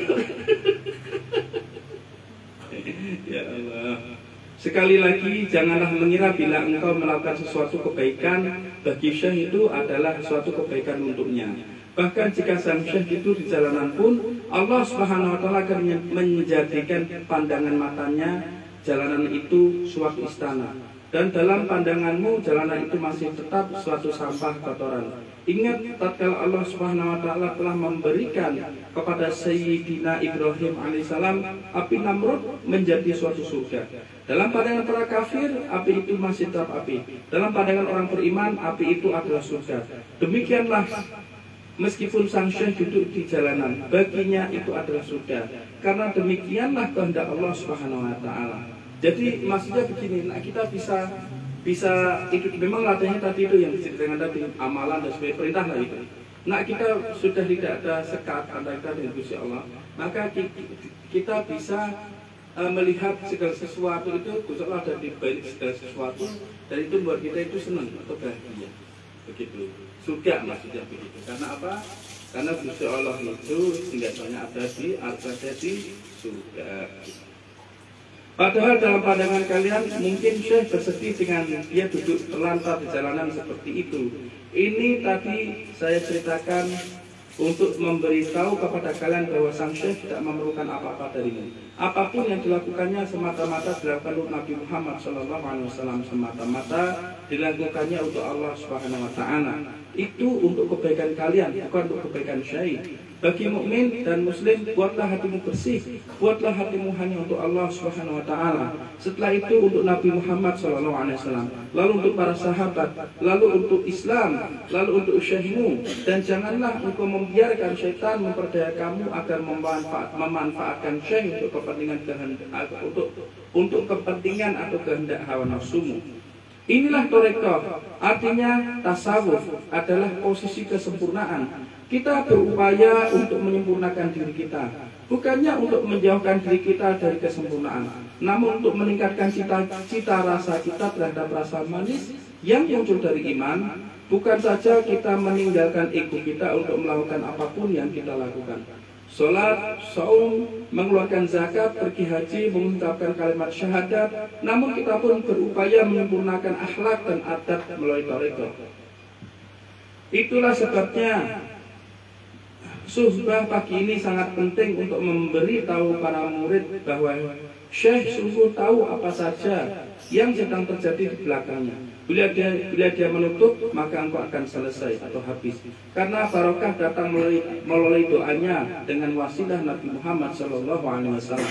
Ya Allah. Sekali lagi, janganlah mengira bila engkau melakukan sesuatu kebaikan bagi syekh itu adalah suatu kebaikan untuknya. Bahkan jika sang syekh itu di jalanan pun, Allah Subhanahu wa Ta'ala akan menjadikan pandangan matanya jalanan itu suatu istana. Dan dalam pandanganmu jalanan itu masih tetap suatu sampah kotoran. Ingat tatkala Allah Subhanahu wa Ta'ala telah memberikan kepada Sayyidina Ibrahim alaihissalam api Namrud menjadi suatu surga. Dalam pandangan para kafir, api itu masih tetap api. Dalam pandangan orang beriman, api itu adalah surga. Demikianlah meskipun sang syekh duduk di jalanan, baginya itu adalah surga. Karena demikianlah kehendak Allah Subhanahu wa Ta'ala. Jadi maksudnya begini, nah kita bisa itu memang latihannya tadi itu yang diceritakan tadi, amalan dan sebagainya, perintah lah itu. Nah kita sudah tidak ada sekat antara kita dengan Gusti Allah, maka kita bisa melihat segala sesuatu itu Gusti Allah ada di balik segala sesuatu, dan itu buat kita itu senang atau bahagia, begitu. Surga maksudnya begitu. Karena apa? Karena Gusti Allah itu tinggatannya ada di surga. Padahal dalam pandangan kalian mungkin syekh bersedih dengan dia duduk terlantar di jalanan seperti itu. Ini tadi saya ceritakan untuk memberitahu kepada kalian bahwa sang syekh tidak memerlukan apa-apa darimu. Apapun yang dilakukannya semata-mata dilakukan untuk Nabi Muhammad SAW, semata-mata dilakukannya untuk Allah Subhanahu wa Ta'ala. Itu untuk kebaikan kalian, bukan untuk kebaikan syekh. Bagi mukmin dan muslim, buatlah hatimu bersih, buatlah hatimu hanya untuk Allah Subhanahu wa Ta'ala. Setelah itu untuk Nabi Muhammad SAW, lalu untuk para sahabat, lalu untuk Islam, lalu untuk syekhmu. Dan janganlah engkau membiarkan syaitan memperdaya kamu agar memanfaatkan syekh untuk kepentingan kepentingan atau kehendak hawa nafsumu. Inilah Toreko, artinya tasawuf adalah posisi kesempurnaan. Kita berupaya untuk menyempurnakan diri kita, bukannya untuk menjauhkan diri kita dari kesempurnaan, namun untuk meningkatkan cita rasa kita terhadap rasa manis yang muncul dari iman. Bukan saja kita meninggalkan ego kita untuk melakukan apapun yang kita lakukan. Sholat, saum, mengeluarkan zakat, pergi haji, mengucapkan kalimat syahadat, namun kita pun berupaya menyempurnakan akhlak dan adab melalui Toreko. Itulah sebabnya suhbah pagi ini sangat penting untuk memberi tahu para murid bahwa syekh sungguh tahu apa saja yang sedang terjadi di belakangnya. Bila dia menutup, maka engkau akan selesai atau habis. Karena barokah datang melalui doanya dengan wasilah Nabi Muhammad SAW.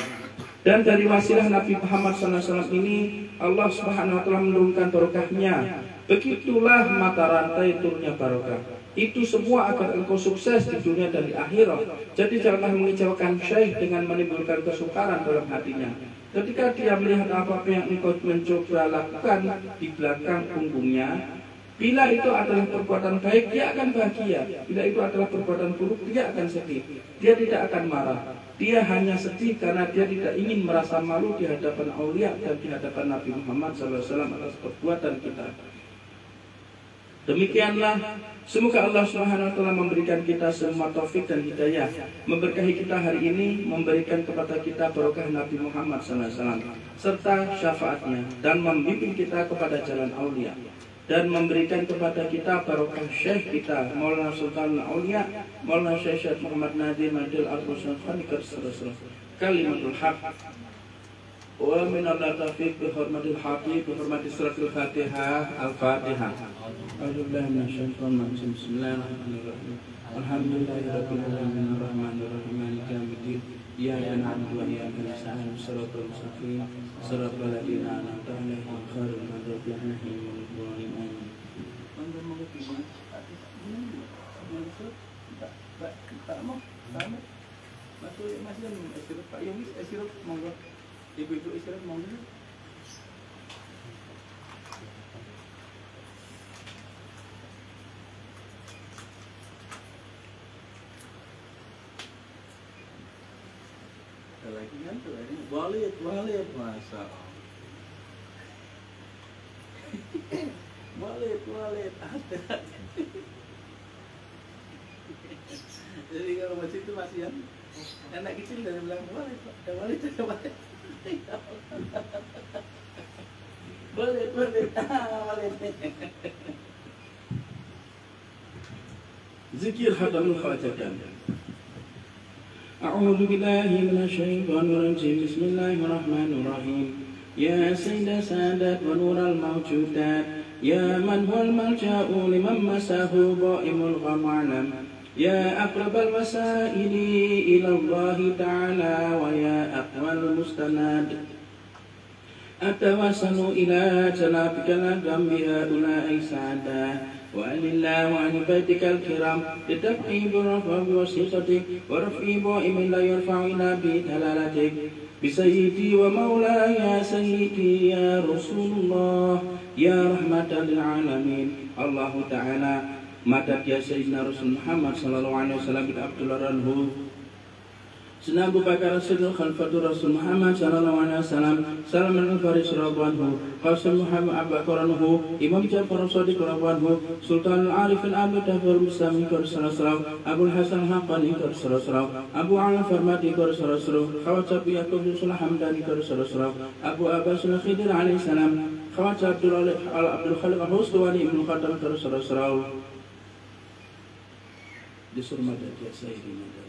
Dan dari wasilah Nabi Muhammad SAW ini, Allah Subhanahu wa Ta'ala menurunkan barokahnya. Begitulah mata rantai turunnya barokah. Itu semua agar engkau sukses di dunia dan di akhirat. Jadi janganlah mengecewakan syekh dengan menimbulkan kesukaran dalam hatinya. Ketika dia melihat apa yang engkau mencoba lakukan di belakang punggungnya, bila itu adalah perbuatan baik, dia akan bahagia. Bila itu adalah perbuatan buruk, dia akan sedih. Dia tidak akan marah. Dia hanya sedih karena dia tidak ingin merasa malu di hadapan aulia dan di hadapan Nabi Muhammad SAW atas perbuatan kita. Demikianlah, semoga Allah Subhanahu wa taala memberikan kita semua taufik dan hidayah, memberkahi kita hari ini, memberikan kepada kita barokah Nabi Muhammad SAW serta syafaatnya, dan membimbing kita kepada jalan aulia, dan memberikan kepada kita barokah syekh kita Maulana Sultan Aulia Maulana Syekh Muhammad Nadir Madil Al-Rusul Khanikar Sarasara Kalimatul Haq wa minallah taufiq bihormatil haqi bihormatil suratul fatihah al-fatihah. A'udzubillahi minasyaitonir rajim. Bismillahirrahmanirrahim. Alhamdulillahirabbil alamin arrahmanirrahim maliki yaumiddin. Iyyaka na'budu wa iyyaka nasta'in shiratal mustaqim shiratal ladzina an'amta 'alaihim ghairil maghdubi 'alaihim waladdallin. Ibu-ibu istirahat mau dulu. Lagi kan tuh ini balik masa. balik Jadi kalau masih itu masih yang anak kecil dari bilang balik. Zikir hadamul khawajakan. A'udzu billahi minasyaitonir rajim. Bismillahirrahmanirrahim. Ya sayyida sadat wa nural mawjudat, ya man huwal malja'u liman masahu dha'imul gham'alam, ya aqrabal wasaili ila Allah ta'ala wa ya aqwal mustanad, atawassalu ila janabika ladam biha ulai sa'ada wa alillah wa anibaitikal kiram litaf'i birrafa biwasitatik wa raf'i ba'imin la yarfa'ina bi dalalatik bisayyidi wa maulaya sayyidi ya Rasulullah ya rahmatan lil alamin. Allah ta'ala madad ya Sayyidina Rasul Muhammad sallallahu alaihi wasallam bin Abdullah anhu Sayyidina Abu Bakar Siddiq Khalifatul Rasul Muhammad sallallahu alaihi wasallam salam al-faris radhiyallahu anhu Qasim Muhammad Abu Bakar anhu Imam Ja'far Shadiq radhiyallahu anhu Sultan al-Arifin Abu Tafir Mustami sallallahu Abu Hasan Haqqani sallallahu Abu Al Farmati sallallahu Khawat Yaqub Sulaiman Hamdani sallallahu Abu Abbas al-Khidir alaihi salam Khawat Abdul Khaliq al-Husdwani Ibn Khattab sallallahu disuruh madad ya Sayyidina.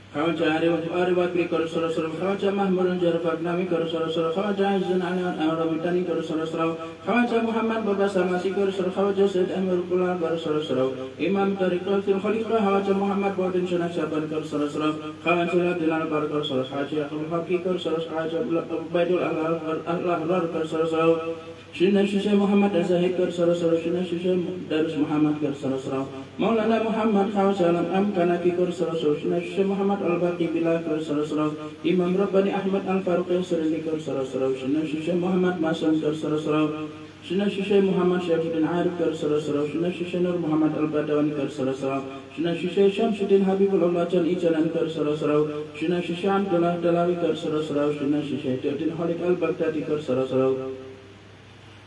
Khawaja Arifat Kri Sallallahu Khawaja Mahmud Jarfat Nami Sallallahu Khawaja Aizan Alian Aramidani Sallallahu Khawaja Muhammad Baba Samasi Sallallahu Khawaja Sayyid Amir Kular Sallallahu Imam Tariqat Khalifah Khawaja Muhammad Wadin Syana Syaban Sallallahu Khawaja Dilal Barakar Sallallahu Khawaja Abdul Haqi Sallallahu Khawaja Baidul Allah Sallallahu Shina Shisha Muhammad Azahid Sallallahu Shina Shisha Darus Muhammad Sallallahu Maulana Muhammad Khawaja Alam Amkanaki Sallallahu Shina Shisha Muhammad Al-Baqi Bilal Sallallahu Imam Rabbani Ahmad Al-Faruq Sallallahu Sallallahu Shina Shisha Muhammad Masan Sallallahu Shina Shisha Muhammad Syafiqin Arif Sallallahu Shina Shisha Nur Muhammad Al-Badawani Sallallahu Shina Shisha Syamsuddin Habibullah Jan Ijalan Sallallahu Shina Shisha Abdullah Dalawi Sallallahu Shina Shisha Din Khalik Al-Baghdadi Sallallahu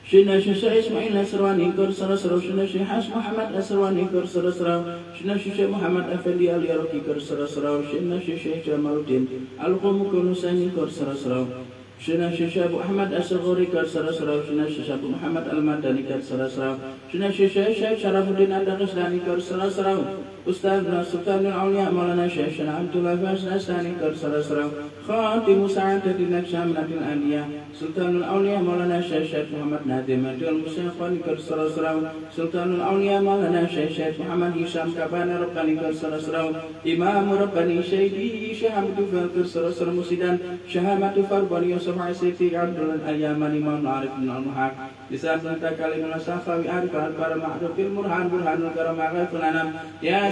Shina Shisha Ismail Asrwani Sallallahu Shina Shisha Muhammad Asrwani Sallallahu Shina Shisha Muhammad Afendi Al-Yaraki Sallallahu Shina Shisha Jamaluddin Al-Qumukun Husaini Sallallahu Shina Shisha Abu Ahmad As-Saghuri Sallallahu Shina Shisha Abu Muhammad Al-Madani Sallallahu Shina Shisha Syekh Syarafuddin Ad-Daghestani Sallallahu Ustaz Sultan Al-Aulia Maulana Syekh Syana Abdullah Fas Nasani Sallallahu Khatimu Sa'adatin Nakshaminatil Aliyah Sultan Al-Aulia Maulana Syekh Muhammad Nadim Adil Musakhwani Sallallahu Sultan Al-Aulia Maulana Syekh Muhammad Hisham Kabana Rabbani Sallallahu Imam Rabbani Syekh Syahmatu Fakir Sallallahu Musidan Syahamatu Farbani Yusuf Asiti Abdul Al-Yamani Maulana Arif bin Al-Muhaq Bisa Nata Kalimul Sakhawi Arif Al-Bara Ma'ruf Bil Murhan Burhanul Karam Aghaiful Anam Ya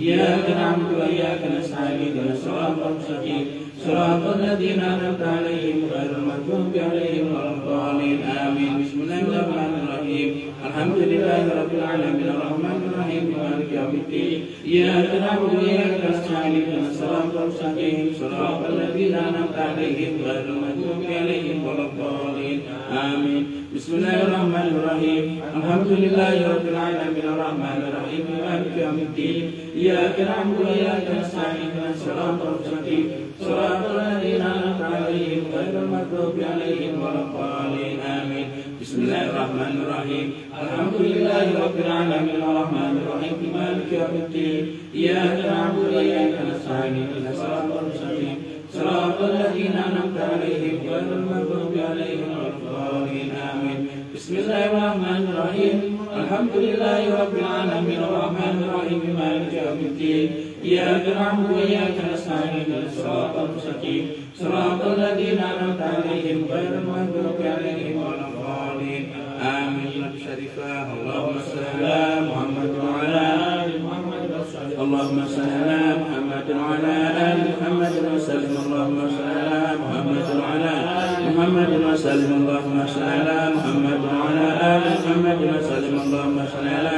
إياك نعبد وإياك نستعين اهدنا الصراط المستقيم صراط الذين أنعمت عليهم غير المغضوب عليهم ولا الضالين آمين. بسم الله الرحمن الرحيم الحمد لله رب العالمين الرحمن الرحيم مالك يوم الدين إياك نعبد وإياك نستعين اهدنا الصراط المستقيم صراط الذين أنعمت عليهم غير المغضوب عليهم ولا الضالين آمين. بسم الله الرحمن الرحيم الحمد لله رب العالمين الرحمن الرحيم مالك يوم الدين إياك نعبد وإياك نستعين اهدنا الصراط المستقيم صراط الذين أنعمت عليهم غير المغضوب عليهم ولا الضالين آمين. بسم الله الرحمن الرحيم الحمد لله رب العالمين الرحمن الرحيم مالك يوم الدين إياك نعبد وإياك نستعين اهدنا الصراط المستقيم صراط الذين أنعمت عليهم غير المغضوب عليهم ولا الضالين آمين. بسم الله الرحمن الرحيم الحمد لله رب العالمين الرحمن الرحيم مالك يوم الدين إياك نعبد وإياك نستعين اهدنا الصراط المستقيم صراط الذين أنعمت عليهم غير المغضوب عليهم ولا الضالين آمين. الشريفة اللهم صل على محمد وعلى آل محمد اللهم صل على محمد وعلى آل محمد وسلم اللهم صل على محمد وعلى آل محمد وسلم اللهم صل على محمد وعلى آل محمد وسلم اللهم صل على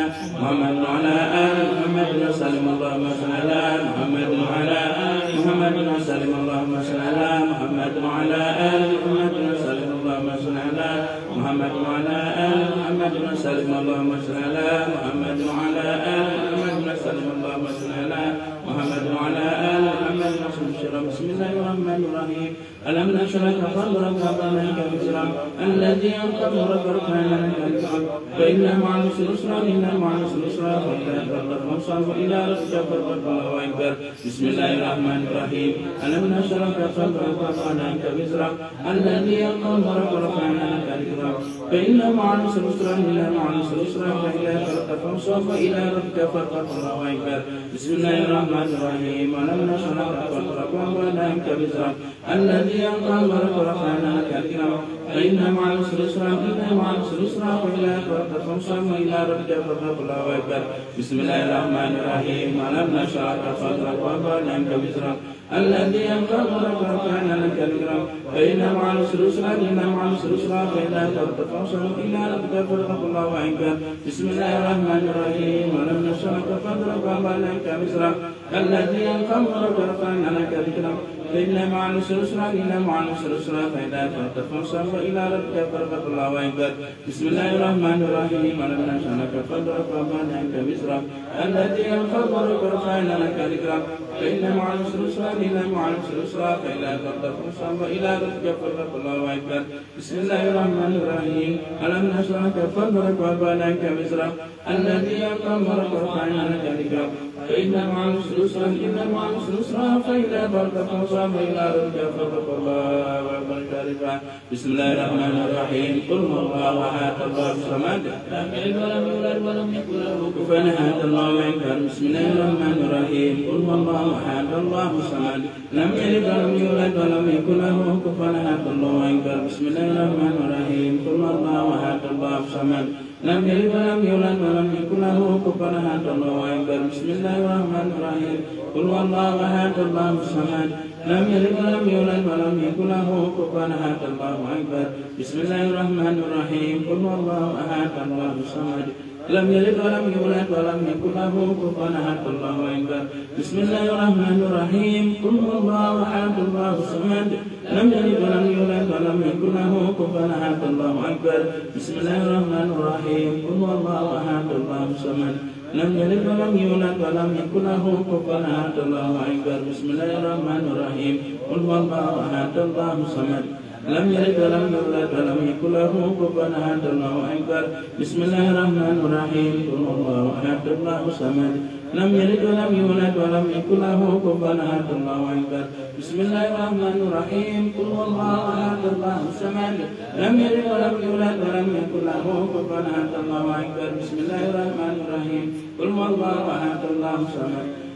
محمد وعلى آل محمد وسلم اللهم صل على محمد وعلى آل محمد وسلم اللهم صل على محمد وعلى آل محمد وسلم اللهم صل على محمد وعلى آل محمد وسلم اللهم صل على محمد وعلى آل محمد وسلم اللهم صل على محمد وعلى آل محمد وسلم. بسم الله الرحمن الرحيم ألم نشرح لك صدرك ووضعنا عنك وزرك الذي أنقض ظهرك ورفعنا لك ذكرك فإن مع العسر يسرا إن مع العسر يسرا فإذا فرغت فانصب إلى ربك فارغب الله أكبر. بسم الله الرحمن الرحيم ألم نشرح لك صدرك ووضعنا عنك وزرك الذي أنقض ظهرك ورفعنا لك ذكرك فإن مع العسر يسرا إن مع العسر يسرا فإذا فرغت فانصب إلى ربك فارغب الله أكبر. بسم الله الرحمن الرحيم ألم نشرح لك صدرك ووضعنا عنك وزرك الذي أنقض ظهرك ورفعنا لك ذكرك فإن مع العسر يسرا إن مع العسر يسرا فإذا فرغت فانصب إلى ربك فارغب الله أكبر. بسم الله الرحمن الرحيم ألم نشرح لك صدرك ووضعنا عنك وزرك الذي أنقض ظهرك ورفعنا لك ذكرك فإن مع العسر يسرا إن مع العسر يسرا فإذا فرغت فانصب إلى ربك فارغب الله أكبر. بسم الله الرحمن الرحيم ألم نشرح لك صدرك ووضعنا عنك وزرك الذي أنقض ظهرك ورفعنا لك ذكرك فإن مع العسر يسرا إن مع العسر يسرا فإذا فرغت فانصب إلى ربك فارغب الله أكبر. بسم الله الرحمن الرحيم ألم نشرح لك صدرك ووضعنا عنك وزرك الذي أنقض ظهرك ورفعنا لك ذكرك فإن مع العسر يسرا إن مع العسر يسرا فإذا فرغت فانصب إلى ربك فارغب الله أكبر. بسم الله الرحمن الرحيم ألم نشرح لك صدرك ووضعنا عنك وزرك الذي أنقض ظهرك ورفعنا لك ذكرك فإن مع العسر يسرا إن مع العسر يسرا فإذا فرغت فانصب إلى ربك فارغب الله أكبر. بسم الله الرحمن الرحيم قل هو الله أحد الله الصمد لم يلد ولم يولد ولم يكن له كفوا أحد الله أكبر. بسم الله الرحمن الرحيم قل هو الله أحد الله الصمد لم يلد ولم يولد ولم يكن له كفوا أحد الله أكبر. بسم الله الرحمن الرحيم قل هو الله أحد الله الصمد لم يلد ولم يولد ولم يكن له كفوا أحد الله أكبر. بسم الله الرحمن الرحيم قل هو الله أحد الله الصمد لم يلد ولم يولد ولم يكن له كفوا أحد الله أكبر. بسم الله الرحمن الرحيم قل هو الله أحد الله الصمد لم يلد ولم يولد ولم يكن له كفوا أحد الله أكبر. بسم الله الرحمن الرحيم قل هو الله أحد الله الصمد لم يلد ولم يولد ولم يكن له كفوا أحد الله أكبر. بسم الله الرحمن الرحيم قل هو الله أحد الله الصمد لم يلد ولم يولد ولم يكن له كفوا أحد الله أكبر. بسم الله الرحمن الرحيم قل هو الله أحد الله الصمد لم يلد ولم يولد ولم يكن له كفوا أحد الله أكبر. بسم الله الرحمن الرحيم قل هو الله أحد الله الصمد لم يلد ولم يولد ولم يكن له كفوا أحد الله أكبر. بسم الله الرحمن الرحيم قل هو الله أحد الله الصمد لم يلد ولم يولد ولم يكن له كفوا أحد الله أكبر. بسم الله الرحمن الرحيم قل هو الله أحد الله الصمد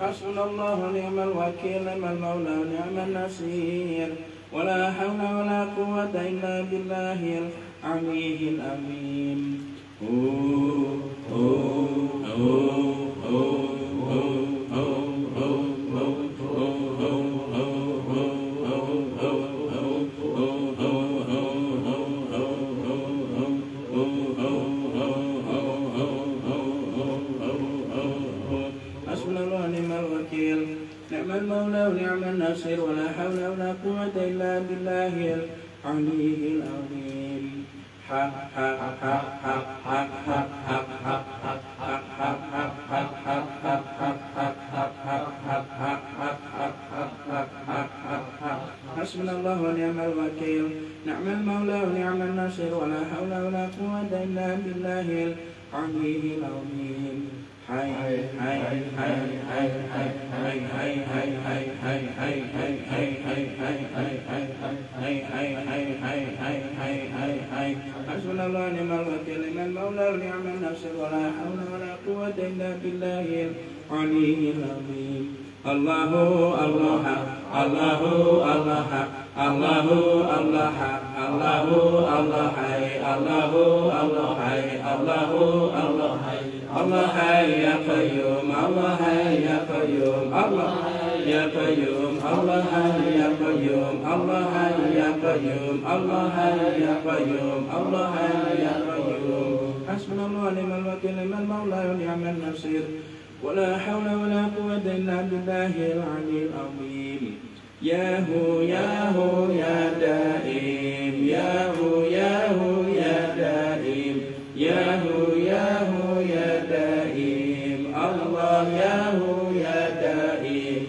حسبنا الله ونعم الوكيل نعم المولى ونعم النصير ولا حول ولا قوة إلا بالله العلي العظيم. نعم المولى ونعم النصير ولا حول ولا قوة إلا بالله العلي العظيم. حسبنا الله ونعم الوكيل نعم المولى ونعم النصير ولا حول ولا قوة إلا بالله العلي العظيم. حسبنا الله ونعم الوكيل نعم المولى ونعم النصير ولا حول ولا قوة إلا بالله العلي العظيم. الله الله الله الله الله الله الله الله الله الله الله الله الله يا قيوم الله يا قيوم الله يا قيوم الله يا قيوم الله يا قيوم الله يا قيوم الله يا قيوم. حسبنا الله ونعم الوكيل نعم المولى ونعم النصير ولا حول ولا قوة إلا بالله العلي العظيم. يا هو يا هو يا دائم يا هو يا هو يا دائم يا هو يا هو يا دائم الله يا هو يا دائم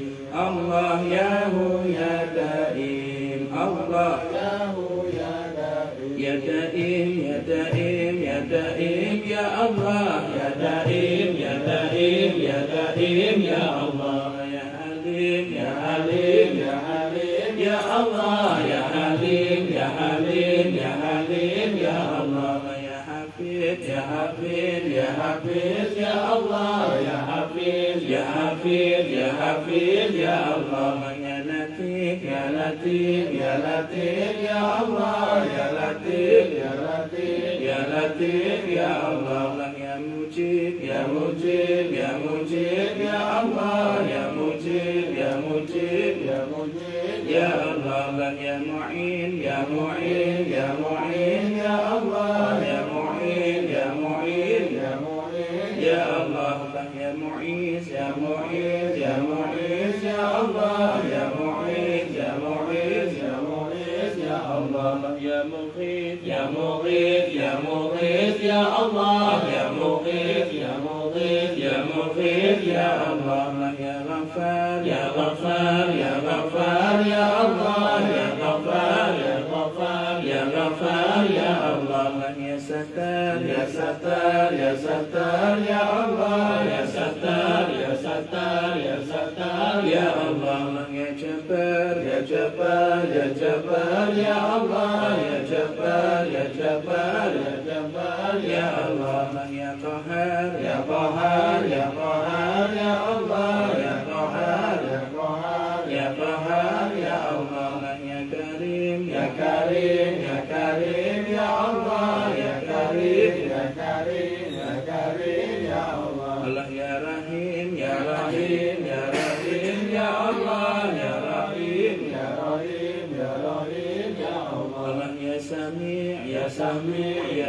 الله يا هو يا دائم الله يا هو يا دائم يا دائم يا دائم يا دائم يا الله يا دائم يا دائم يا دائم يا الله يا حليم يا حليم يا حليم يا الله يا حليم يا حليم يا حليم يا الله يا حفيظ يا حفيظ يا حفيظ يا الله يا حفيظ يا حفيظ يا حفيظ يا الله يا لطيف يا لطيف يا لطيف يا الله يا لطيف يا لطيف يا لطيف يا الله يا مجيب يا مجيب يا مجيب يا الله يا مجيب يا مجيب يا مجيب يا الله يا معين يا معين يا معين يا الله يا معين يا معين يا معين يا الله يا معيز يا معيز يا معيز يا الله يا معيز يا معيز يا معيز يا الله يا مغيث يا مغيث يا مغيث يا الله يا مغيث يا مغيث يا مغيث يا الله يا غفار يا غفار يا غفار يا الله يا غفار يا غفار يا غفار يا الله يا ستار يا ستار يا ستار يا الله يا ستار يا ستار يا ستار يا الله يا جبار يا جبار يا جبار يا الله يا جبار يا جبار يا جبار يا الله يا قهار يا قهار يا قهار يا الله يا قهار يا قهار يا قهار يا الله يا كريم يا كريم يا كريم يا الله يا كريم يا كريم يا كريم يا الله الله يا رحيم يا رحيم يا رحيم يا الله يا رحيم يا رحيم يا رحيم يا الله الله يا سميع يا سميع يا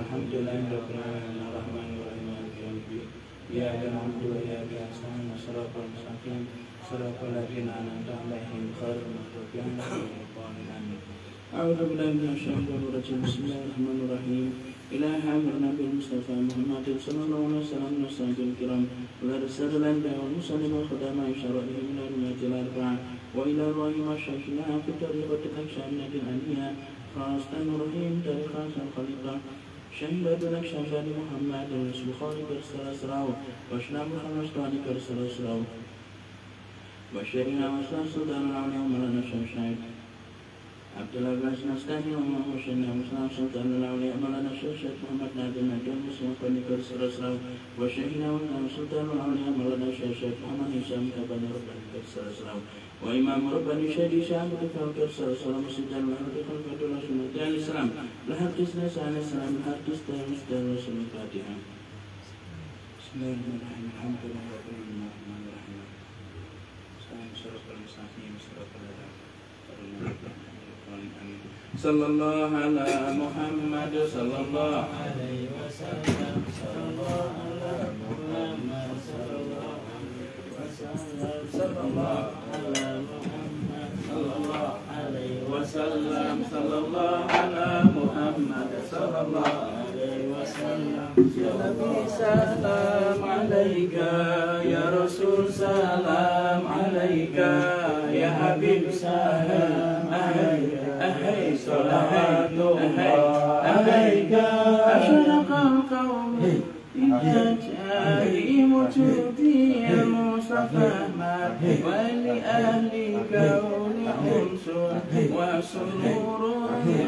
Alhamdulillahirabbil alamin arrahmanir rahim maliki yaumiddin. Iyyaka na'budu wa iyyaka nasta'in shiratal mustaqim shiratal ladzina an'amta 'alaihim ghairil maghdubi 'alaihim waladdallin. A'udzu billahi minasyaitonir rajim. Bismillahirrahmanirrahim. إلى حامل نبي المصطفى محمد صلى الله عليه وسلم والصحابة الكرام والرسالة الأنبياء والمرسلين والخدماء شرعهم من الأمة الأربعة وإلى إبراهيم الشيخنا في طريقة الأكشامية الأنبياء خاصة الرحيم طريقة الخليقة شهد الأكشاف محمد رسول خالق السلاسل وأشرف الخمسطان كالسلاسل وشرنا وأسلام سلطان العليا ومولانا الشمشاهد عبد الله بن نستعين اللهم وشنا وسلام سلطان الأولياء مولانا الشيخ محمد نادر نجم مسلم قني كالسلاسل وشهنا وسلام سلطان الأولياء مولانا الشيخ محمد هشام كبني ربنا كالسلاسل وإمام ربنا شهد شام كفر كالسلاسل مسجد الحق خلفة الله سنة الإسلام لحق سنة عن السلام لحق سنة مستر رسول الفاتحة. بسم الله الرحمن الرحيم الحمد لله رب العالمين الرحمن الرحيم صراط المستقيم صراط الذين صلى الله على محمد صلى الله عليه وسلم صلى الله على محمد صلى الله عليه وسلم صلى الله على محمد صلى الله عليه وسلم صلى الله على محمد صلى الله عليه وسلم يا نبي سلام عليك يا رسول سلام عليك يا حبيب سلام عليك أهي صلاة الله عليك أشرق القوم تجاهيم تؤتي المصطفى ولأهل كون أنصر وسرور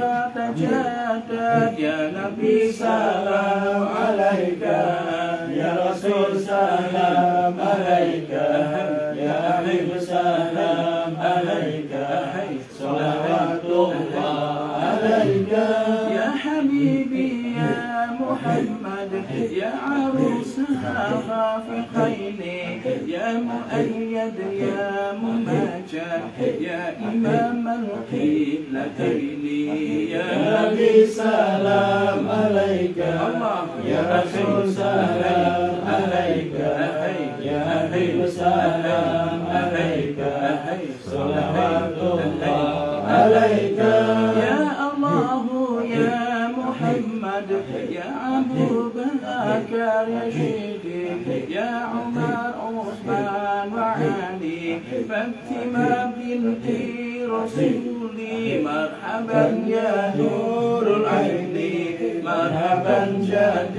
لا تجدد يا نبي سلام عليك يا رسول سلام عليك يا حبيب سلام عليك صلوات الله عليك يا حبيبي يا محمد يا عروس خافقين يا مؤيد يا ممجد يا إمام القبلتين يا نبي سلام عليك يا رسول سلام عليك يا حبيب سلام عليك صلوات الله عليك يا الله يا محمد يا أبو بكر يا سيدي يا عمر عثمان وعلي فاكتم بنت رسولي مرحبا يا نور العين مرحبا جد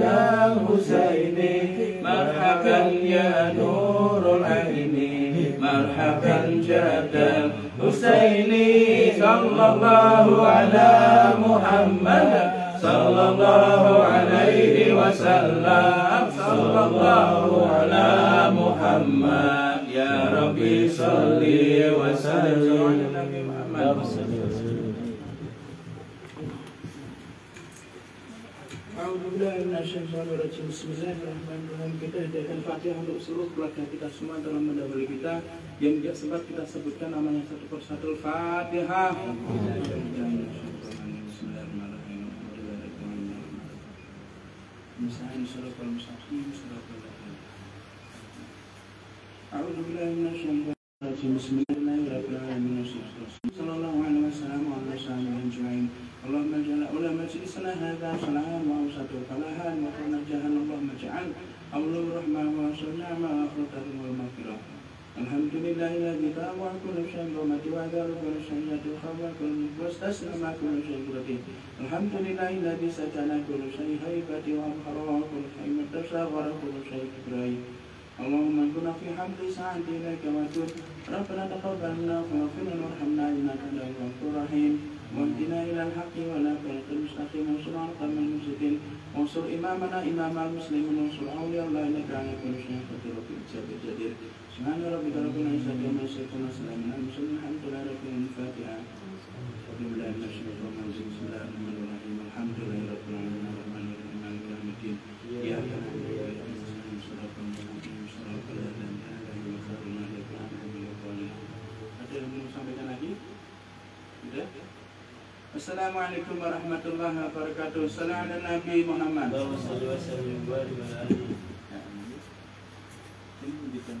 حسيني مرحبا يا نور العين مرحبا جد حسيني صلى الله على محمد صلى الله عليه وسلم صلى الله على محمد يا ربي صل وسلم على النبي محمد. Bismillahirrahmanirrahim. Bismillahirrahmanirrahim. Kita hadiahkan Fatihah untuk seluruh keluarga kita semua dalam mendahului kita yang tidak sempat kita sebutkan namanya satu persatu. Fatihah. Bismillahirrahmanirrahim. Sallallahu alaihi wasallam wa ala sahbihi ajma'in. Allahumma ja'al ulama majlisana hadha salahan wa awsatu falahan wa najahan Allahumma ja'al awlur rahmah wa sunnah ma akhratarun wal maghfirah. Alhamdulillahilladzi tawa kullu syai'in wa matiwa kullu syai'in wa kullu mustaslima kullu syai'in qadir. Alhamdulillahilladzi sajana kullu syai'in haibati wa amhara kullu syai'in mutasawwara kullu syai'in ibrahim. Allahumma kunna fi hamdi sa'ati ilaika wa tub Rabbana taqabbal minna waghfir lana warhamna innaka antal ghafurur rahim. واهدنا إلى الحق ولا طريق المستقيم وانصر على القوم المفسدين وانصر إمامنا إمام المسلمين وانصر أولياء الله إنك على كل شيء قدير وفي الإجابة جدير. سبحان ربك رب العزة عما يصفون وسلام على المرسلين الحمد لله رب العالمين. الفاتحة. أعوذ بالله من الشيطان الرجيم. بسم الله الرحمن الرحيم. الحمد لله رب العالمين الرحمن الرحيم مالك يوم الدين. إياك نعبد وإياك نستعين صراط المستقيم صراط الذين أنعمت عليهم غير المغضوب عليهم ولا الضالين. Ada yang mau sampaikan lagi? Sudah? Assalamualaikum warahmatullahi wabarakatuh. Salam ala Nabi Muhammad. Allahumma shalli wa sallim wa barik ala alihi. Ini bukan